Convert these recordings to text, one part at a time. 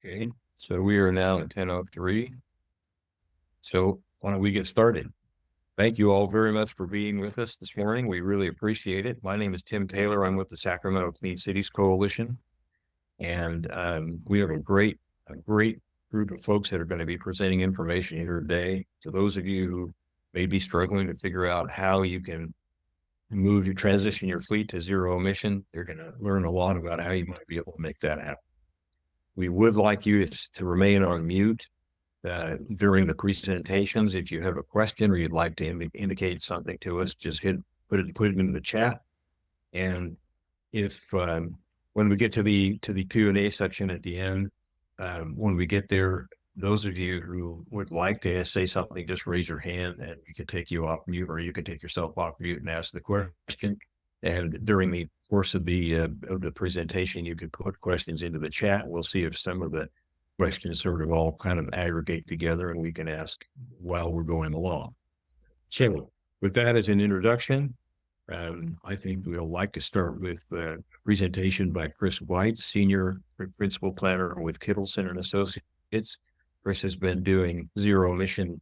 Okay, so we are now at 10:03. So why don't we get started? Thank you all very much for being with us this morning. We really appreciate it. My name is Tim Taylor. I'm with the Sacramento Clean Cities Coalition, and we have a great group of folks that are going to be presenting information here today. To those of you who may be struggling to figure out how you can transition your fleet to zero emission, you're going to learn a lot about how you might be able to make that happen. We would like you to remain on mute during the presentations. If you have a question or you'd like to indicate something to us, just put it in the chat. And if when we get to the Q&A section at the end, when we get there, those of you who would like to say something, just raise your hand and we can take you off mute, or you can take yourself off mute and ask the question. And during the course of the presentation, you could put questions into the chat. We'll see if some of the questions sort of all kind of aggregate together and we can ask while we're going along. So with that as an introduction, I think we'll like to start with a presentation by Chris White, Senior Principal Planner with Kittelson Associates. Chris has been doing zero emission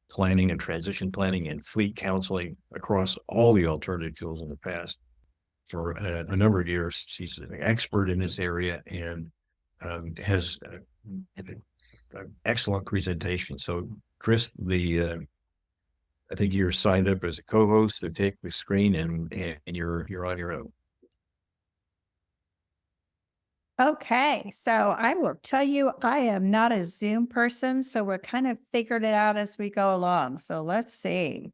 planning and transition planning and fleet counseling across all the alternative fuels in the past for a number of years. She's an expert in this area and has an excellent presentation. So Chris, I think you're signed up as a co-host to take the screen and you're on your own. Okay, so I will tell you, I am not a Zoom person, so we're kind of figuring it out as we go along. So let's see.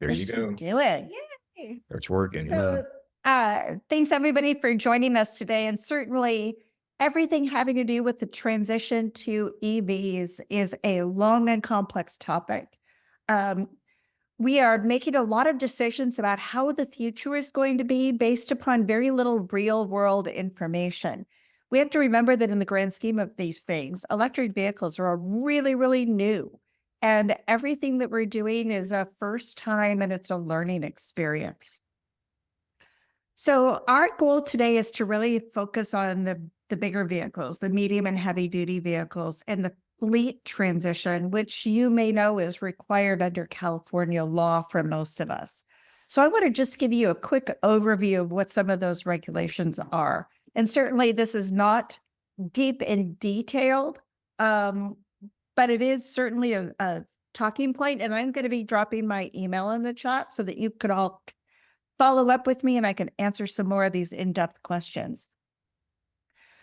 There you go. Do it. Yay. It's working. So thanks everybody for joining us today. And certainly everything having to do with the transition to EVs is a long and complex topic. We are making a lot of decisions about how the future is going to be based upon very little real world information. We have to remember that in the grand scheme of these things, electric vehicles are really, really new. And everything that we're doing is a first time and it's a learning experience. So our goal today is to really focus on the bigger vehicles, the medium and heavy duty vehicles, and the fleet transition, which you may know is required under California law for most of us. So I want to just give you a quick overview of what some of those regulations are. And certainly this is not deep and detailed, but it is certainly a talking point. And I'm going to be dropping my email in the chat so that you could all follow up with me and I can answer some more of these in-depth questions.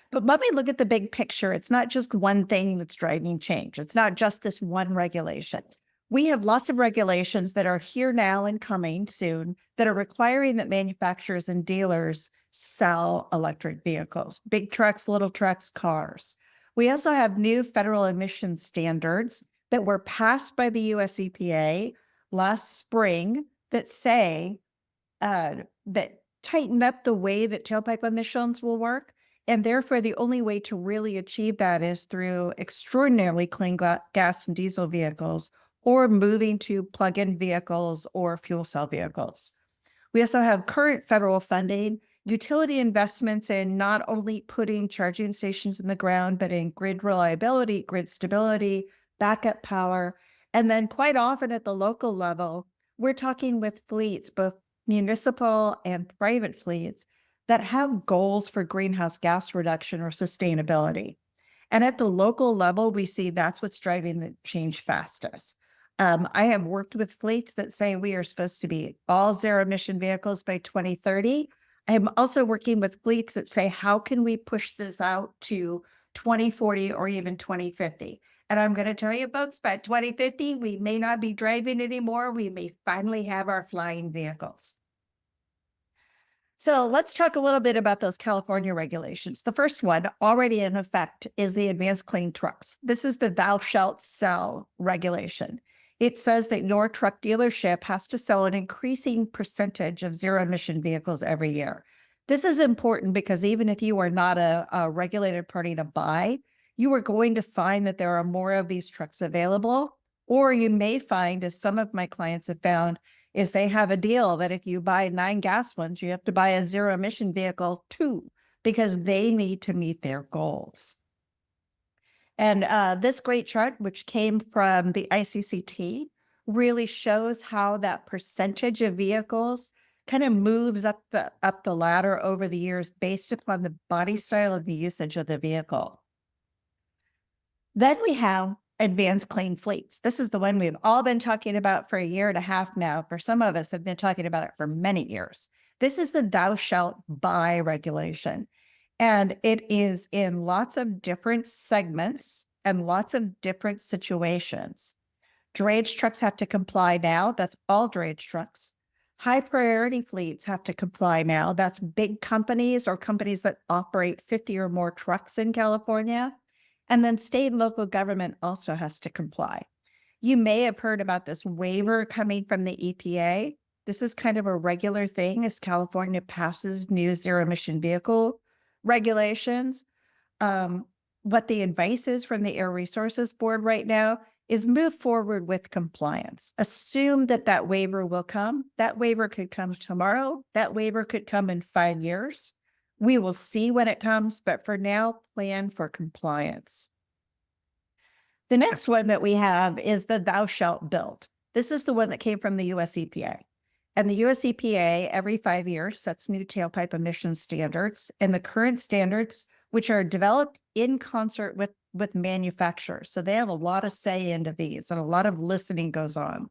But let me look at the big picture. It's not just one thing that's driving change. It's not just this one regulation. We have lots of regulations that are here now and coming soon that are requiring that manufacturers and dealers sell electric vehicles, big trucks, little trucks, cars. We also have new federal emission standards that were passed by the US EPA last spring that say that tighten up the way that tailpipe emissions will work. And therefore, the only way to really achieve that is through extraordinarily clean gas and diesel vehicles or moving to plug-in vehicles or fuel cell vehicles. We also have current federal funding, utility investments in not only putting charging stations in the ground, but in grid reliability, grid stability, backup power. And then quite often at the local level, we're talking with fleets, both municipal and private fleets, that have goals for greenhouse gas reduction or sustainability. And at the local level, we see that's what's driving the change fastest. I have worked with fleets that say we are supposed to be all zero emission vehicles by 2030. I'm also working with fleets that say, how can we push this out to 2040 or even 2050? And I'm going to tell you folks, by 2050, we may not be driving anymore. We may finally have our flying vehicles. So let's talk a little bit about those California regulations. The first one already in effect is the Advanced Clean Trucks. This is the thou shalt sell regulation. It says that your truck dealership has to sell an increasing percentage of zero emission vehicles every year. This is important because even if you are not a regulated party to buy, you are going to find that there are more of these trucks available, or you may find, as some of my clients have found, is they have a deal that if you buy 9 gas ones, you have to buy a zero emission vehicle too, because they need to meet their goals. And this great chart, which came from the ICCT, really shows how that percentage of vehicles kind of moves up the ladder over the years based upon the body style and the usage of the vehicle. Then we have advanced clean fleets. This is the one we've all been talking about for a year and a half now. For some of us have been talking about it for many years. This is the thou shalt buy regulation. And it is in lots of different segments and lots of different situations. Drayage trucks have to comply now. That's all drayage trucks. High priority fleets have to comply now. That's big companies or companies that operate 50 or more trucks in California. And then state and local government also has to comply. You may have heard about this waiver coming from the EPA. This is kind of a regular thing as California passes new zero emission vehicle regulations. What the advice is from the Air Resources Board right now is move forward with compliance. Assume that that waiver will come. That waiver could come tomorrow. That waiver could come in 5 years. We will see when it comes, but for now, plan for compliance. The next one that we have is the thou shalt build. This is the one that came from the US EPA. And the US EPA every 5 years sets new tailpipe emission standards. And the current standards, which are developed in concert with manufacturers. So they have a lot of say into these and a lot of listening goes on.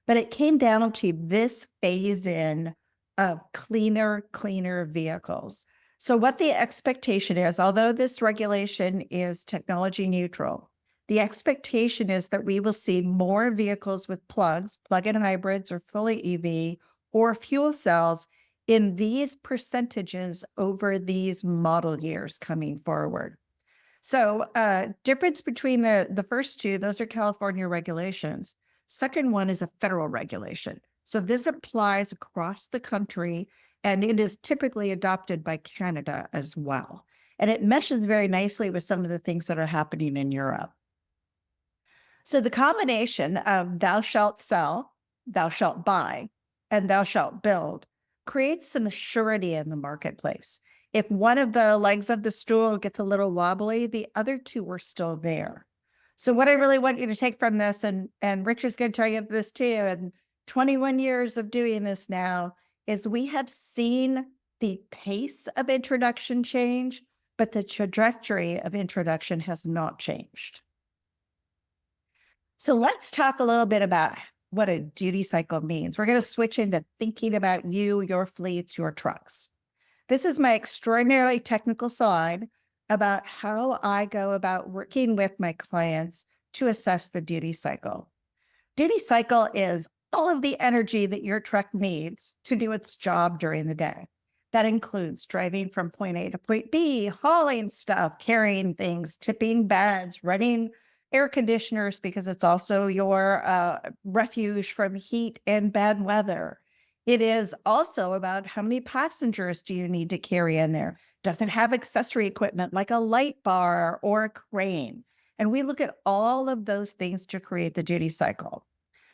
But it came down to this phase in of cleaner vehicles. So what the expectation is, although this regulation is technology neutral, the expectation is that we will see more vehicles with plug-in hybrids or fully EV or fuel cells in these percentages over these model years coming forward. So difference between the first two, those are California regulations. Second one is a federal regulation. So this applies across the country and it is typically adopted by Canada as well. And it meshes very nicely with some of the things that are happening in Europe. So the combination of thou shalt sell, thou shalt buy, and thou shalt build creates some surety in the marketplace. If one of the legs of the stool gets a little wobbly, the other two are still there. So what I really want you to take from this, and Richard's going to tell you this too, and 21 years of doing this now, is we have seen the pace of introduction change, but the trajectory of introduction has not changed. So let's talk a little bit about what a duty cycle means. We're going to switch into thinking about you, your fleets, your trucks. This is my extraordinarily technical side about how I go about working with my clients to assess the duty cycle. Duty cycle is all of the energy that your truck needs to do its job during the day. That includes driving from point A to point B, hauling stuff, carrying things, tipping bags, running air conditioners because it's also your refuge from heat and bad weather. It is also about how many passengers do you need to carry in there? Does it have accessory equipment like a light bar or a crane? And we look at all of those things to create the duty cycle.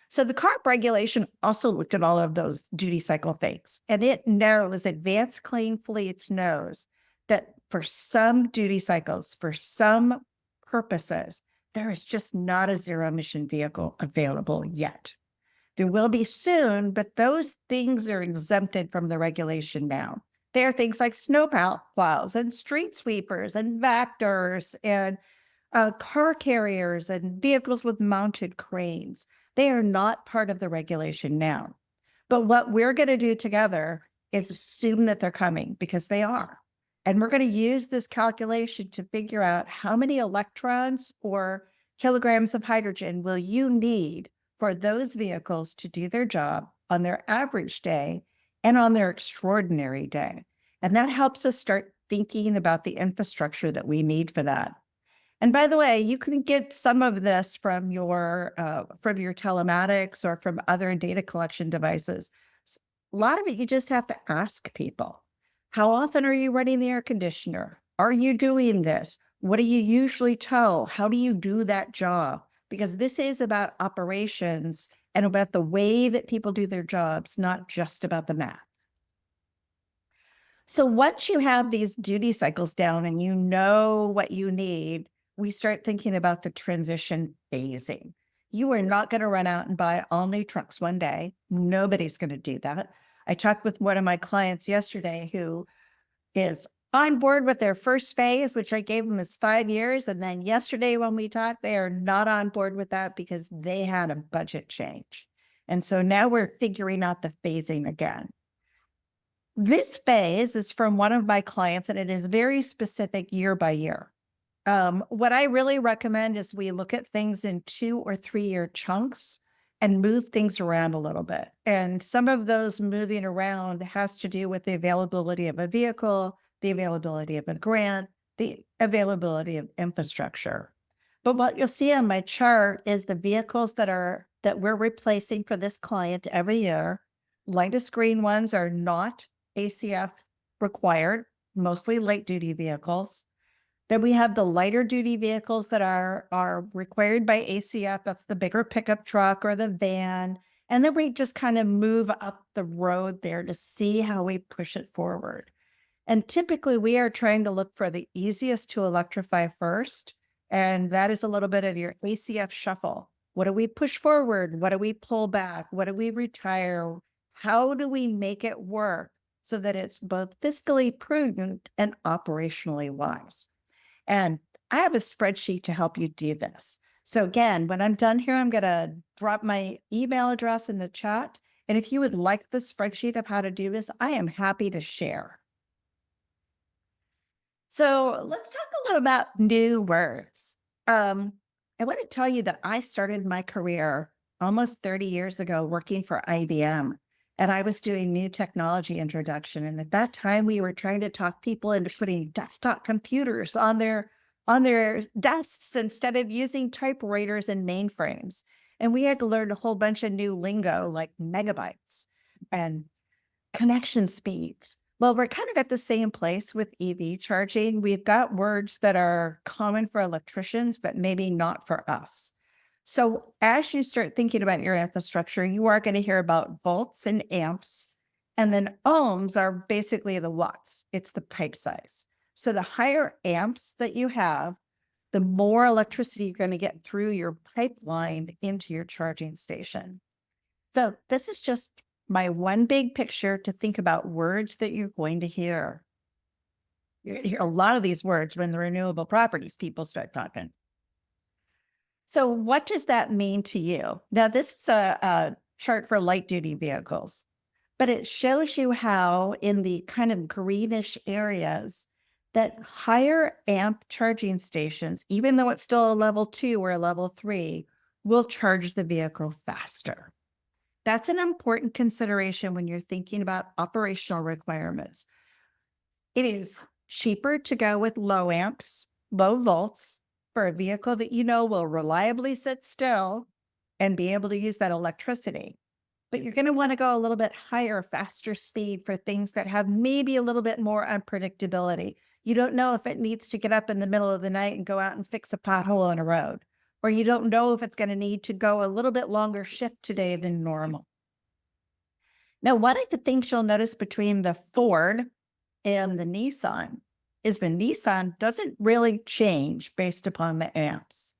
So the CARB regulation also looked at all of those duty cycle things. And it knows, Advanced Clean Fleets knows that for some duty cycles, for some purposes, there is just not a zero emission vehicle available yet. There will be soon, but those things are exempted from the regulation now. There are things like snow plows and street sweepers and vectors and car carriers and vehicles with mounted cranes. They are not part of the regulation now. But what we're going to do together is assume that they're coming because they are. And we're going to use this calculation to figure out how many electrons or kilograms of hydrogen will you need for those vehicles to do their job on their average day and on their extraordinary day. And that helps us start thinking about the infrastructure that we need for that. And by the way, you can get some of this from your telematics or from other data collection devices. A lot of it, you just have to ask people. How often are you running the air conditioner? Are you doing this? What do you usually tow? How do you do that job? Because this is about operations and about the way that people do their jobs, not just about the math. So once you have these duty cycles down and you know what you need, we start thinking about the transition phasing. You are not going to run out and buy all new trucks one day. Nobody's going to do that. I talked with one of my clients yesterday who is on board with their first phase, which I gave them as 5 years. And then yesterday when we talked, they are not on board with that because they had a budget change. And so now we're figuring out the phasing again. This phase is from one of my clients, and it is very specific year by year. What I really recommend is we look at things in 2 or 3 year chunks and move things around a little bit. And some of those moving around has to do with the availability of a vehicle, the availability of a grant, the availability of infrastructure. But what you'll see on my chart is the vehicles that we're replacing for this client every year. Lightest green ones are not ACF required, mostly light duty vehicles. Then we have the lighter duty vehicles that are required by ACF. That's the bigger pickup truck or the van. And then we just kind of move up the road there to see how we push it forward. And typically we are trying to look for the easiest to electrify first. And that is a little bit of your ACF shuffle. What do we push forward? What do we pull back? What do we retire? How do we make it work so that it's both fiscally prudent and operationally wise? And I have a spreadsheet to help you do this. So again, when I'm done here, I'm going to drop my email address in the chat. And if you would like the spreadsheet of how to do this, I am happy to share. So let's talk a little about new words. I want to tell you that I started my career almost 30 years ago working for IBM. And I was doing new technology introduction. And at that time, we were trying to talk people into putting desktop computers on their desks instead of using typewriters and mainframes. And we had to learn a whole bunch of new lingo like megabytes and connection speeds. Well, we're kind of at the same place with EV charging. We've got words that are common for electricians, but maybe not for us. So as you start thinking about your infrastructure, you are going to hear about volts and amps. And then ohms are basically the watts. It's the pipe size. So the higher amps that you have, the more electricity you're going to get through your pipeline into your charging station. So this is just my one big picture to think about words that you're going to hear. You're going to hear a lot of these words when the renewable properties people start talking. So what does that mean to you? Now, this is a chart for light duty vehicles, but it shows you how in the kind of greenish areas that higher amp charging stations, even though it's still a level 2 or a level 3, will charge the vehicle faster. That's an important consideration when you're thinking about operational requirements. It is cheaper to go with low amps, low volts, for a vehicle that you know will reliably sit still and be able to use that electricity. But you're going to want to go a little bit higher, faster speed for things that have maybe a little bit more unpredictability. You don't know if it needs to get up in the middle of the night and go out and fix a pothole on a road, or you don't know if it's going to need to go a little bit longer shift today than normal. Now, one of the things you'll notice between the Ford and the Nissan is the Nissan doesn't really change based upon the amps.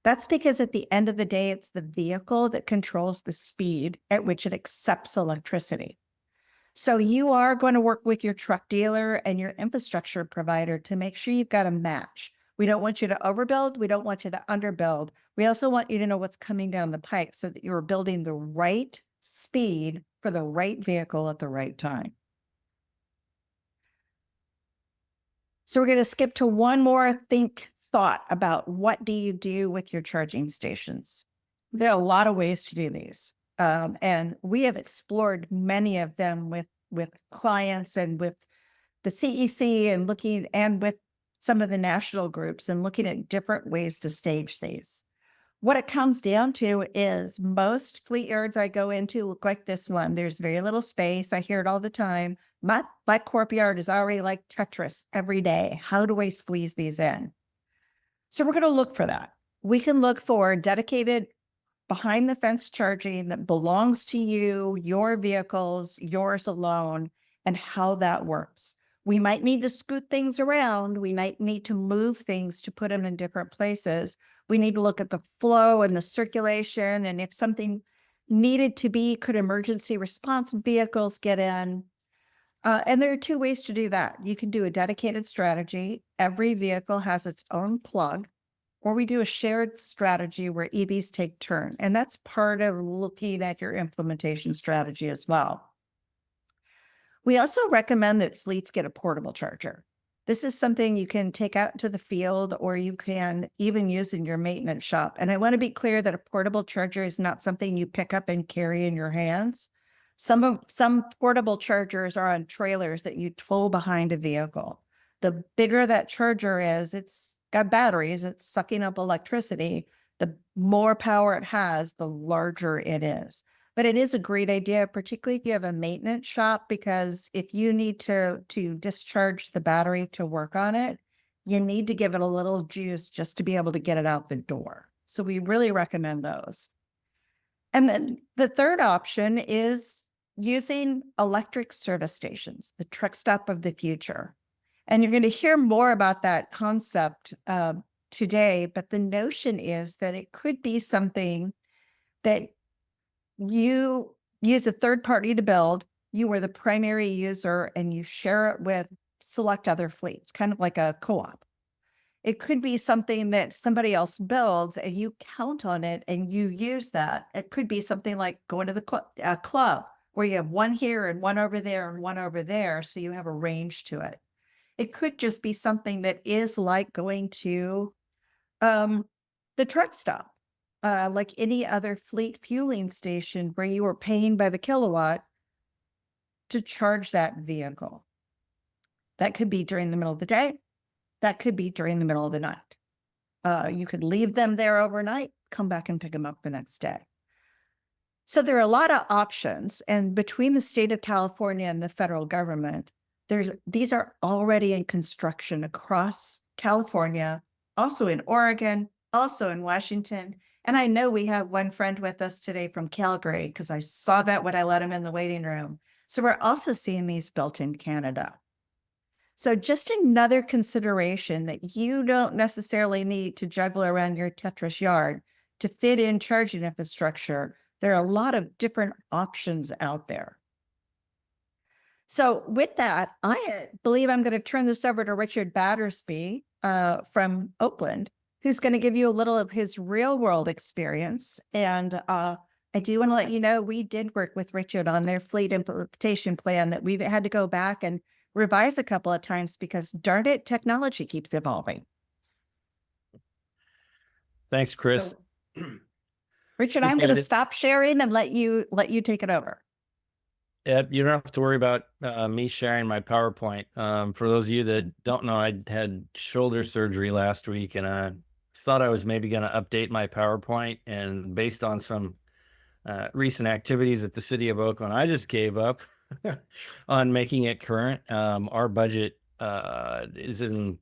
That's because at the end of the day, it's the vehicle that controls the speed at which it accepts electricity. So you are going to work with your truck dealer and your infrastructure provider to make sure you've got a match. We don't want you to overbuild. We don't want you to underbuild. We also want you to know what's coming down the pike so that you're building the right speed for the right vehicle at the right time. So we're going to skip to one more thought about what do you do with your charging stations. There are a lot of ways to do these. And we have explored many of them with clients and with the CEC and with some of the national groups and looking at different ways to stage these. What it comes down to is most fleet yards I go into look like this one. There's very little space. I hear it all the time. My corp yard is already like Tetris every day. How do I squeeze these in? So we're going to look for that. We can look for dedicated behind the fence charging that belongs to you, your vehicles, yours alone, and how that works. We might need to scoot things around. We might need to move things to put them in different places. We need to look at the flow and the circulation. And if something needed to be, could emergency response vehicles get in? And there are two ways to do that. You can do a dedicated strategy. Every vehicle has its own plug, or we do a shared strategy where EVs take turn. And that's part of looking at your implementation strategy as well. We also recommend that fleets get a portable charger. This is something you can take out into the field or you can even use in your maintenance shop. And I want to be clear that a portable charger is not something you pick up and carry in your hands. Some portable chargers are on trailers that you tow behind a vehicle. The bigger that charger is, it's got batteries, it's sucking up electricity. The more power it has, the larger it is. But it is a great idea, particularly if you have a maintenance shop, because if you need to discharge the battery to work on it, you need to give it a little juice just to be able to get it out the door. So we really recommend those. And then the third option is using electric service stations, the truck stop of the future. And you're going to hear more about that concept today, but the notion is that it could be something that you use a third party to build, you are the primary user, and you share it with select other fleets, kind of like a co-op. It could be something that somebody else builds and you count on it and you use that. It could be something like going to the club where you have one here and one over there and one over there. So you have a range to it. It could just be something that is like going to the truck stop, like any other fleet fueling station where you are paying by the kilowatt to charge that vehicle. That could be during the middle of the day. That could be during the middle of the night. You could leave them there overnight, come back and pick them up the next day. So there are a lot of options. And between the state of California and the federal government, these are already in construction across California, also in Oregon, also in Washington. And I know we have one friend with us today from Calgary because I saw that when I let him in the waiting room. So we're also seeing these built in Canada. So just another consideration that you don't necessarily need to juggle around your Tetris yard to fit in charging infrastructure. There are a lot of different options out there. So with that, I believe I'm going to turn this over to Richard Battersby from Oakland, who's going to give you a little of his real world experience. And I do want to let you know, we did work with Richard on their fleet implementation plan that we've had to go back and revise a couple of times because darn it, technology keeps evolving. Thanks, Chris. So, Richard, I'm going to stop sharing and let you take it over. You don't have to worry about me sharing my PowerPoint. For those of you that don't know, I had shoulder surgery last week, and I thought I was maybe going to update my PowerPoint. And based on some recent activities at the city of Oakland, I just gave up on making it current. Our budget is in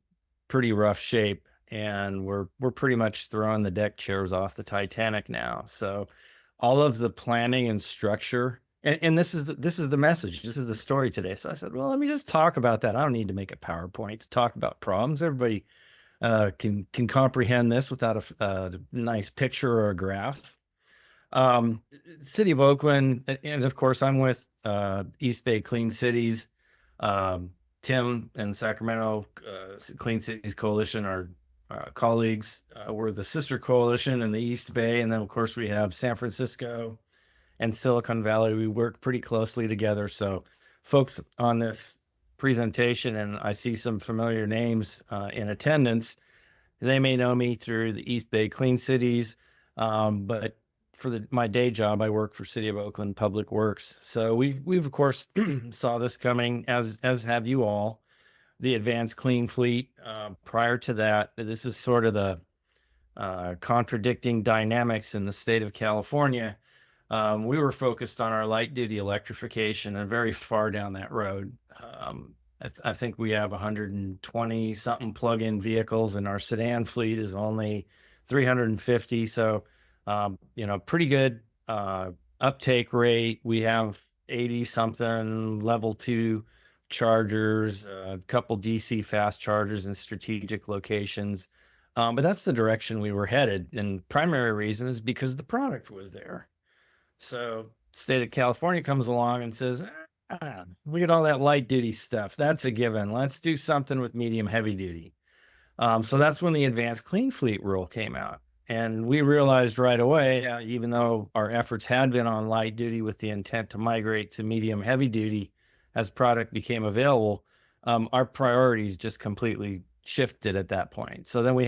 pretty rough shape, and we're pretty much throwing the deck chairs off the Titanic now. So all of the planning and structure, and this is the message. This is the story today. So I said, well, let me just talk about that. I don't need to make a PowerPoint to talk about problems. Everybody can comprehend this without a nice picture or a graph. City of Oakland, and of course I'm with East Bay Clean Cities. Tim and Sacramento Clean Cities Coalition are colleagues. We're the sister coalition in the East Bay, and then of course we have San Francisco and Silicon Valley. We work pretty closely together. So folks on this presentation, and I see some familiar names in attendance, they may know me through the East Bay Clean Cities, but for my day job, I work for City of Oakland Public Works. So we've of course saw this coming, as have you all. The Advanced Clean Fleet. Prior to that, this is sort of the contradicting dynamics in the state of California. We were focused on our light duty electrification and very far down that road. I think we have 120 something plug-in vehicles, and our sedan fleet is only 350. So pretty good uptake rate. We have 80 something level 2 chargers, a couple DC fast chargers in strategic locations. But that's the direction we were headed. And primary reason is because the product was there. So state of California comes along and says, we get all that light duty stuff. That's a given. Let's do something with medium heavy duty. So that's when the advanced clean fleet rule came out. And we realized right away, even though our efforts had been on light duty with the intent to migrate to medium heavy duty as product became available, our priorities just completely shifted at that point. So then we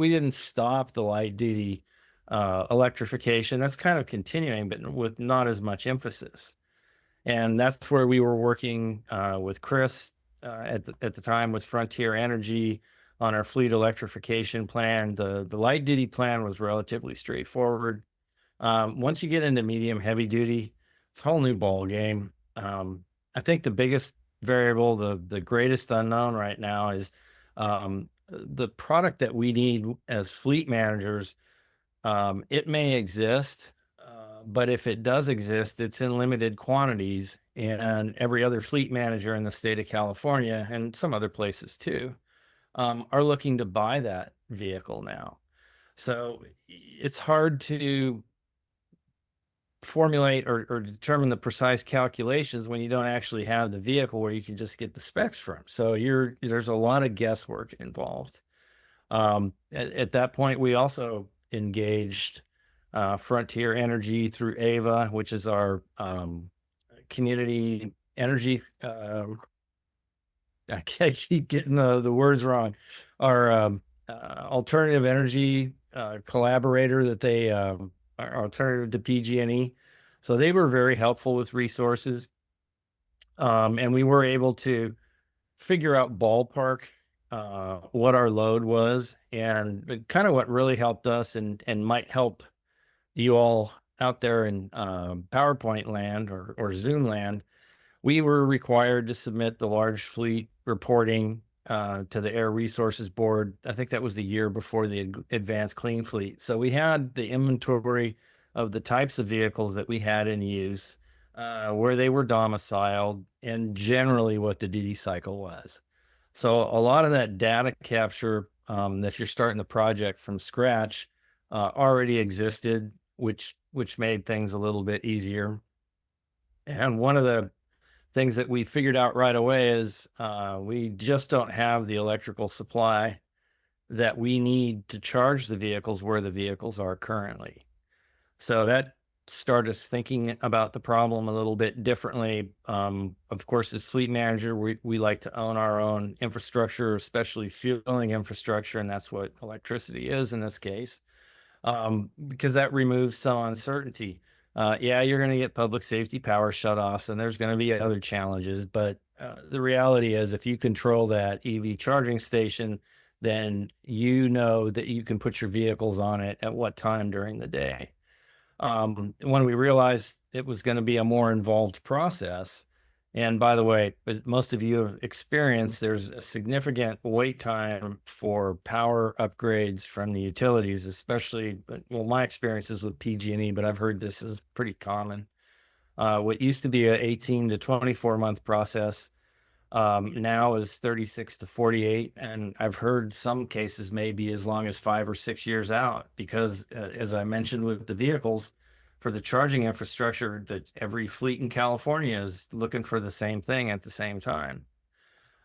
didn't stop the light duty electrification. That's kind of continuing, but with not as much emphasis. And that's where we were working with Chris at the time with Frontier Energy on our fleet electrification plan. The light duty plan was relatively straightforward. Once you get into medium heavy duty, it's a whole new ball game. I think the biggest variable, the greatest unknown right now is the product that we need as fleet managers. It may exist, but if it does exist, it's in limited quantities, and every other fleet manager in the state of California and some other places too are looking to buy that vehicle now. So it's hard to formulate or determine the precise calculations when you don't actually have the vehicle where you can just get the specs from. So there's a lot of guesswork involved. At that point, we also engaged Frontier Energy through AVA, which is our community energy. I keep getting the words wrong. Our alternative energy collaborator that they are alternative to PG&E. So they were very helpful with resources. And we were able to figure out ballpark what our load was, and kind of what really helped us and might help you all out there in PowerPoint land or Zoom land. We were required to submit the large fleet reporting to the Air Resources Board. I think that was the year before the advanced clean fleet. So we had the inventory of the types of vehicles that we had in use, where they were domiciled, and generally what the duty cycle was. So a lot of that data capture, if you're starting the project from scratch, already existed, which made things a little bit easier. And one of the things that we figured out right away is we just don't have the electrical supply that we need to charge the vehicles where the vehicles are currently. So that started us thinking about the problem a little bit differently. Of course, as fleet manager, we like to own our own infrastructure, especially fueling infrastructure, and that's what electricity is in this case, because that removes some uncertainty. Yeah, you're going to get public safety power shutoffs, and there's going to be other challenges, but the reality is if you control that EV charging station, then you know that you can put your vehicles on it at what time during the day. When we realized it was going to be a more involved process, and by the way, as most of you have experienced, there's a significant wait time for power upgrades from the utilities, especially, well, my experience is with PG&E, but I've heard this is pretty common. What used to be an 18 to 24 month process now is 36 to 48. And I've heard some cases maybe as long as 5 or 6 years out, because as I mentioned with the vehicles, for the charging infrastructure, that every fleet in California is looking for the same thing at the same time.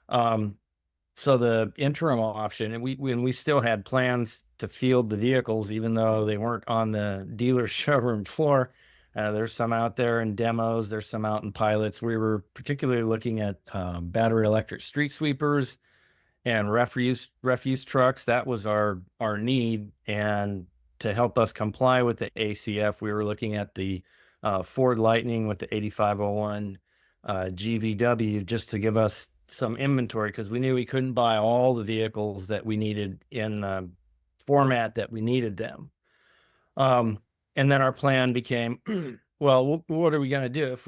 So the interim option, and we still had plans to field the vehicles, even though they weren't on the dealer showroom floor. There's some out there in demos. There's some out in pilots. We were particularly looking at battery electric street sweepers and refuse trucks. That was our need. And to help us comply with the ACF, we were looking at the Ford Lightning with the 8501 GVW, just to give us some inventory, because we knew we couldn't buy all the vehicles that we needed in the format that we needed them. And then our plan became, well, what are we going to do if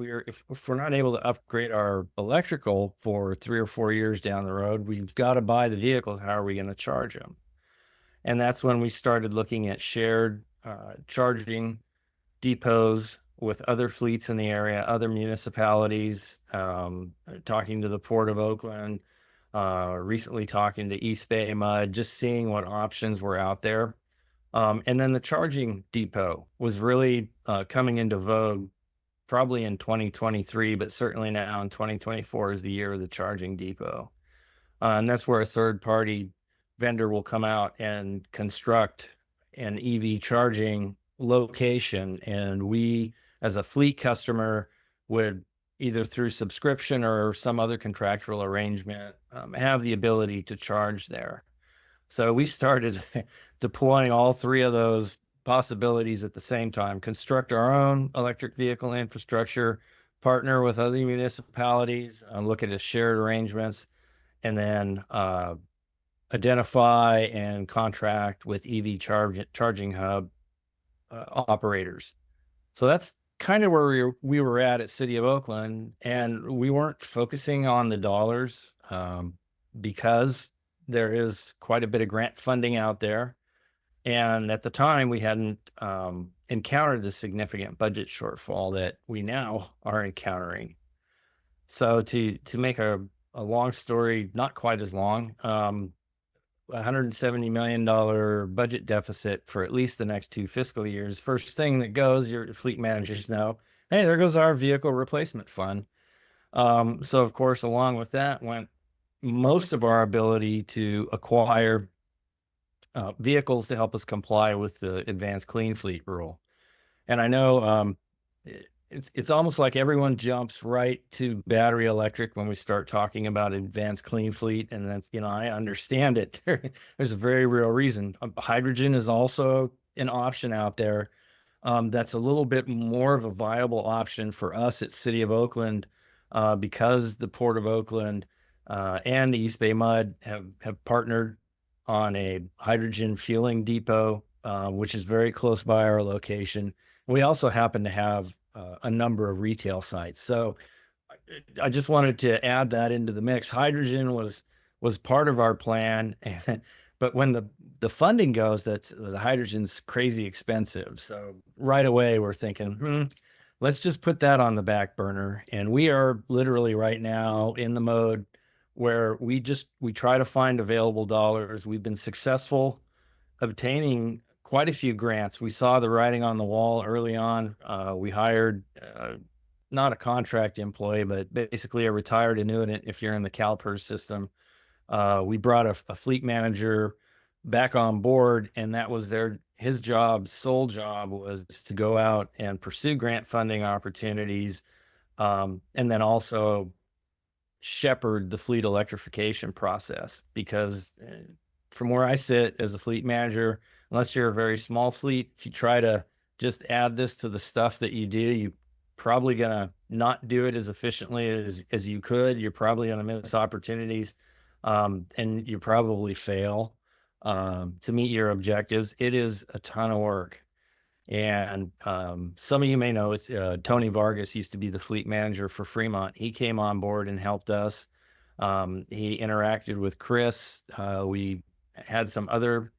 we're not able to upgrade our electrical for 3 or 4 years down the road? We've got to buy the vehicles. How are we going to charge them? And that's when we started looking at shared charging depots with other fleets in the area, other municipalities, talking to the Port of Oakland, recently talking to East Bay Mud, just seeing what options were out there. And then the charging depot was really coming into vogue probably in 2023, but certainly now in 2024 is the year of the charging depot. And that's where a third party vendor will come out and construct an EV charging location. And we, as a fleet customer, would either through subscription or some other contractual arrangement have the ability to charge there. So we started deploying all three of those possibilities at the same time: construct our own electric vehicle infrastructure, partner with other municipalities, look at shared arrangements, and then identify and contract with EV charging hub operators. So that's kind of where we were at City of Oakland, and we weren't focusing on the dollars because there is quite a bit of grant funding out there. And at the time, we hadn't encountered the significant budget shortfall that we now are encountering. So to make a long story, not quite as long, $170 million budget deficit for at least the next 2 fiscal years. First thing that goes, your fleet managers know, hey, there goes our vehicle replacement fund. So of course, along with that went most of our ability to acquire vehicles to help us comply with the advanced clean fleet rule. And I know it's almost like everyone jumps right to battery electric when we start talking about advanced clean fleet. And that's, I understand it. There's a very real reason. Hydrogen is also an option out there. That's a little bit more of a viable option for us at City of Oakland because the Port of Oakland and East Bay Mud have partnered on a hydrogen fueling depot, which is very close by our location. We also happen to have a number of retail sites. So I just wanted to add that into the mix. Hydrogen was part of our plan, but when the funding goes, the hydrogen's crazy expensive. So right away we're thinking, let's just put that on the back burner. And we are literally right now in the mode where we try to find available dollars. We've been successful obtaining quite a few grants. We saw the writing on the wall early on. We hired not a contract employee, but basically a retired annuitant if you're in the CalPERS system. We brought a fleet manager back on board, and that was his sole job was to go out and pursue grant funding opportunities, and then also shepherd the fleet electrification process. Because from where I sit as a fleet manager, unless you're a very small fleet, if you try to just add this to the stuff that you do, you're probably going to not do it as efficiently as you could. You're probably going to miss opportunities, and you probably fail to meet your objectives. It is a ton of work. And some of you may know Tony Vargas used to be the fleet manager for Fremont. He came on board and helped us. He interacted with Chris. We had some other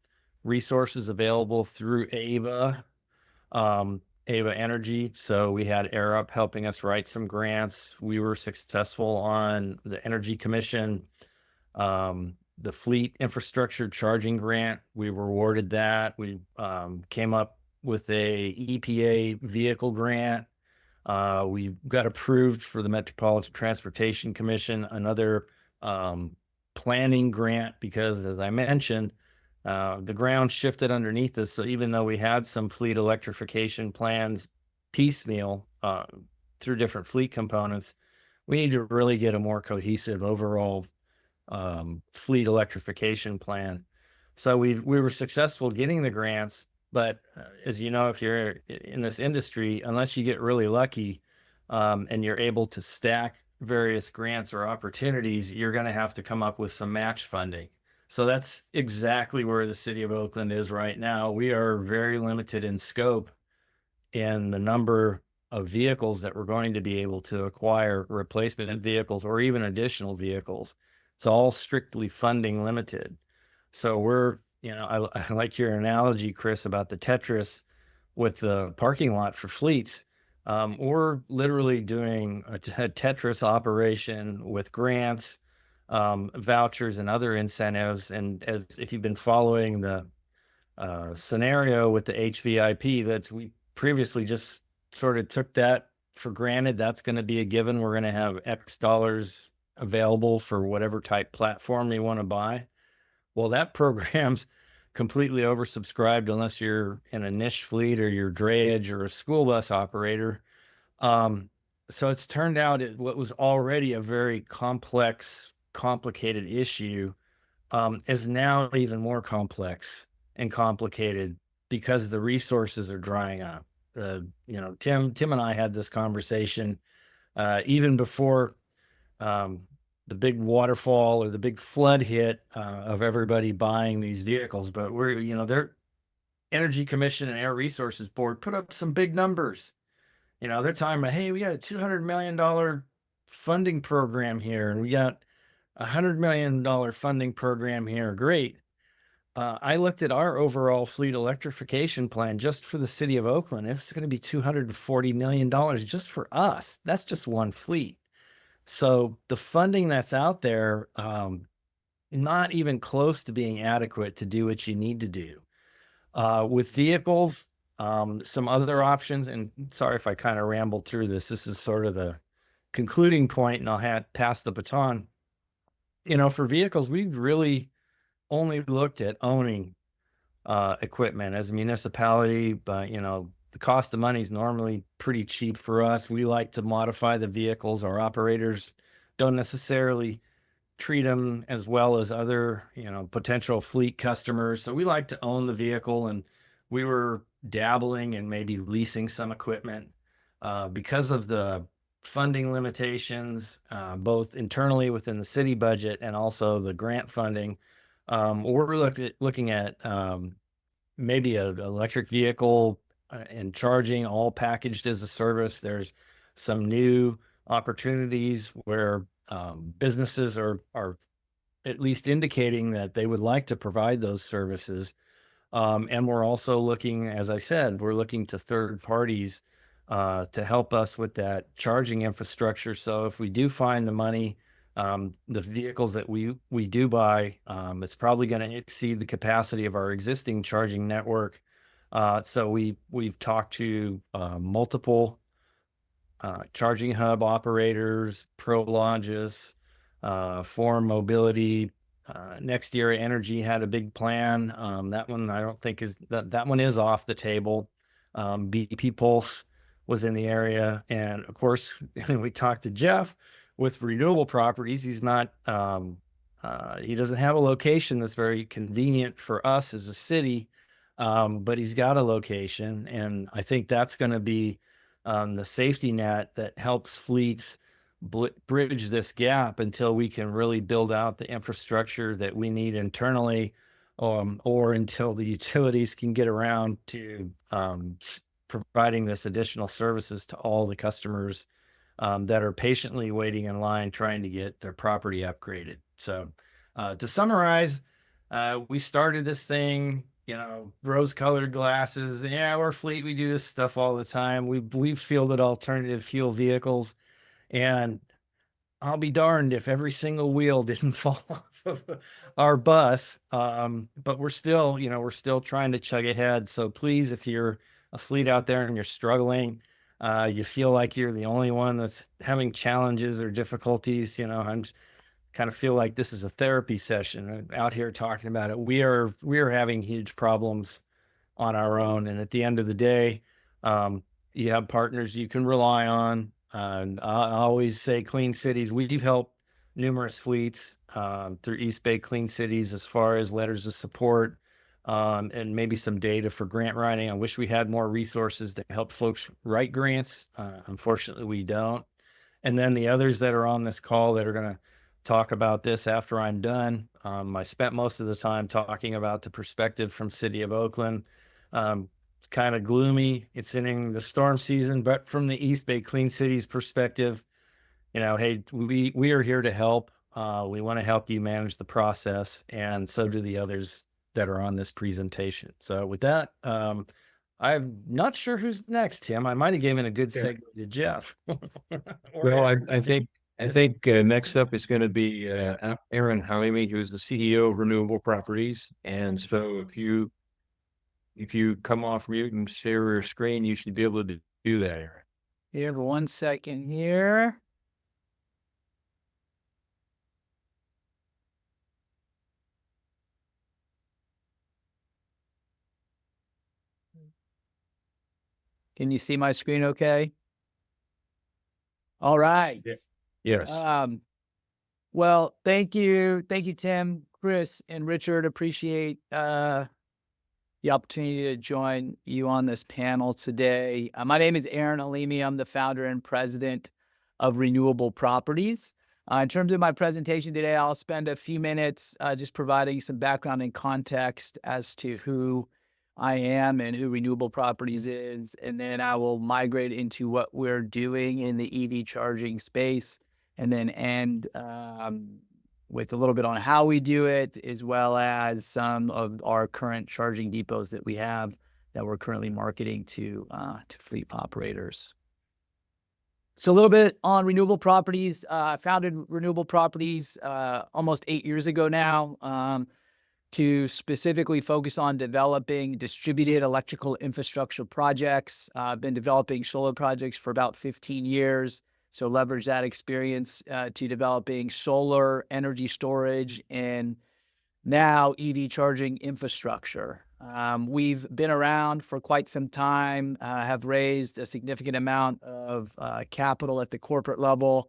resources available through Ava Energy. So we had AirUp helping us write some grants. We were successful on the Energy Commission, the Fleet Infrastructure Charging Grant. We were awarded that. We came up with a EPA vehicle grant. We got approved for the Metropolitan Transportation Commission, another planning grant, because as I mentioned, the ground shifted underneath us. So even though we had some fleet electrification plans piecemeal through different fleet components, we need to really get a more cohesive overall fleet electrification plan. So we were successful getting the grants, but as you know, if you're in this industry, unless you get really lucky and you're able to stack various grants or opportunities, you're going to have to come up with some match funding. So that's exactly where the City of Oakland is right now. We are very limited in scope in the number of vehicles that we're going to be able to acquire, replacement vehicles or even additional vehicles. It's all strictly funding limited. So we're, I like your analogy, Chris, about the Tetris with the parking lot for fleets. or literally doing a Tetris operation with grants, vouchers, and other incentives. And if you've been following the scenario with the HVIP, that we previously just sort of took that for granted. That's going to be a given. We're going to have X dollars available for whatever type platform you want to buy. Well, that program's completely oversubscribed unless you're in a niche fleet or you're drayage or a school bus operator. So it's turned out what was already a very complicated issue is now even more complex and complicated because the resources are drying up. Tim and I had this conversation even before the big waterfall or the big flood hit of everybody buying these vehicles. But their Energy Commission and Air Resources Board put up some big numbers. They're talking about, hey, we got a $200 million funding program here, and we got a $100 million funding program here. Great. I looked at our overall fleet electrification plan just for the city of Oakland. It's going to be $240 million just for us. That's just one fleet. So the funding that's out there, not even close to being adequate to do what you need to do. With vehicles, some other options, and sorry if I kind of rambled through this. This is sort of the concluding point, and I'll pass the baton. For vehicles, we've really only looked at owning equipment as a municipality, but the cost of money is normally pretty cheap for us. We like to modify the vehicles. Our operators don't necessarily treat them as well as other potential fleet customers, so we like to own the vehicle, and we were dabbling in maybe leasing some equipment because of the funding limitations, both internally within the city budget and also the grant funding. We're looking at maybe an electric vehicle and charging, all packaged as a service. There's some new opportunities where businesses are at least indicating that they would like to provide those services. And we're also looking, as I said, we're looking to third parties to help us with that charging infrastructure. So if we do find the money, the vehicles that we do buy, it's probably going to exceed the capacity of our existing charging network. So we've talked to multiple charging hub operators, Prologis, Forum Mobility. Next Year Energy had a big plan. That one I don't think that one is off the table. BP Pulse was in the area, and of course we talked to Jeff with Renewable Properties. He's not he doesn't have a location that's very convenient for us as a city, but he's got a location, and I think that's going to be the safety net that helps fleets bridge this gap until we can really build out the infrastructure that we need internally, or until the utilities can get around to providing this additional services to all the customers that are patiently waiting in line trying to get their property upgraded. So to summarize, we started this thing, rose-colored glasses. Yeah, we're fleet. We do this stuff all the time. We've fielded alternative fuel vehicles, and I'll be darned if every single wheel didn't fall off of our bus. But we're still trying to chug ahead. So please, if you're a fleet out there and you're struggling, you feel like you're the only one that's having challenges or difficulties, I'm kind of feel like this is a therapy session out here talking about it. We are having huge problems on our own. And at the end of the day, you have partners you can rely on. And I always say Clean Cities, we've helped numerous fleets through East Bay Clean Cities as far as letters of support and maybe some data for grant writing. I wish we had more resources to help folks write grants. Unfortunately, we don't. And then the others that are on this call that are going to talk about this after I'm done. I spent most of the time talking about the perspective from City of Oakland. It's kind of gloomy. It's in the storm season, but from the East Bay Clean Cities perspective, hey, we are here to help. We want to help you manage the process, and so do the others that are on this presentation. So with that, I'm not sure who's next, Tim. I might have given a good Okay. segue to Jeff. Well, I think next up is going to be Aaron Halimi, who's the CEO of Renewable Properties. And so if you come off mute and share your screen, you should be able to do that, Aaron. Here, 1 second here. Can you see my screen okay? All right. Yes. Well, thank you. Thank you, Tim, Chris, and Richard. Appreciate the opportunity to join you on this panel today. My name is Aaron Halimi. I'm the founder and president of Renewable Properties. In terms of my presentation today, I'll spend a few minutes just providing some background and context as to who I am and who Renewable Properties is, and then I will migrate into what we're doing in the EV charging space, and then end with a little bit on how we do it, as well as some of our current charging depots that we have that we're currently marketing to fleet operators. So a little bit on Renewable Properties. I founded Renewable Properties almost 8 years ago now to specifically focus on developing distributed electrical infrastructure projects. I've been developing solar projects for about 15 years. So leverage that experience to developing solar energy storage and now EV charging infrastructure. We've been around for quite some time, have raised a significant amount of capital at the corporate level,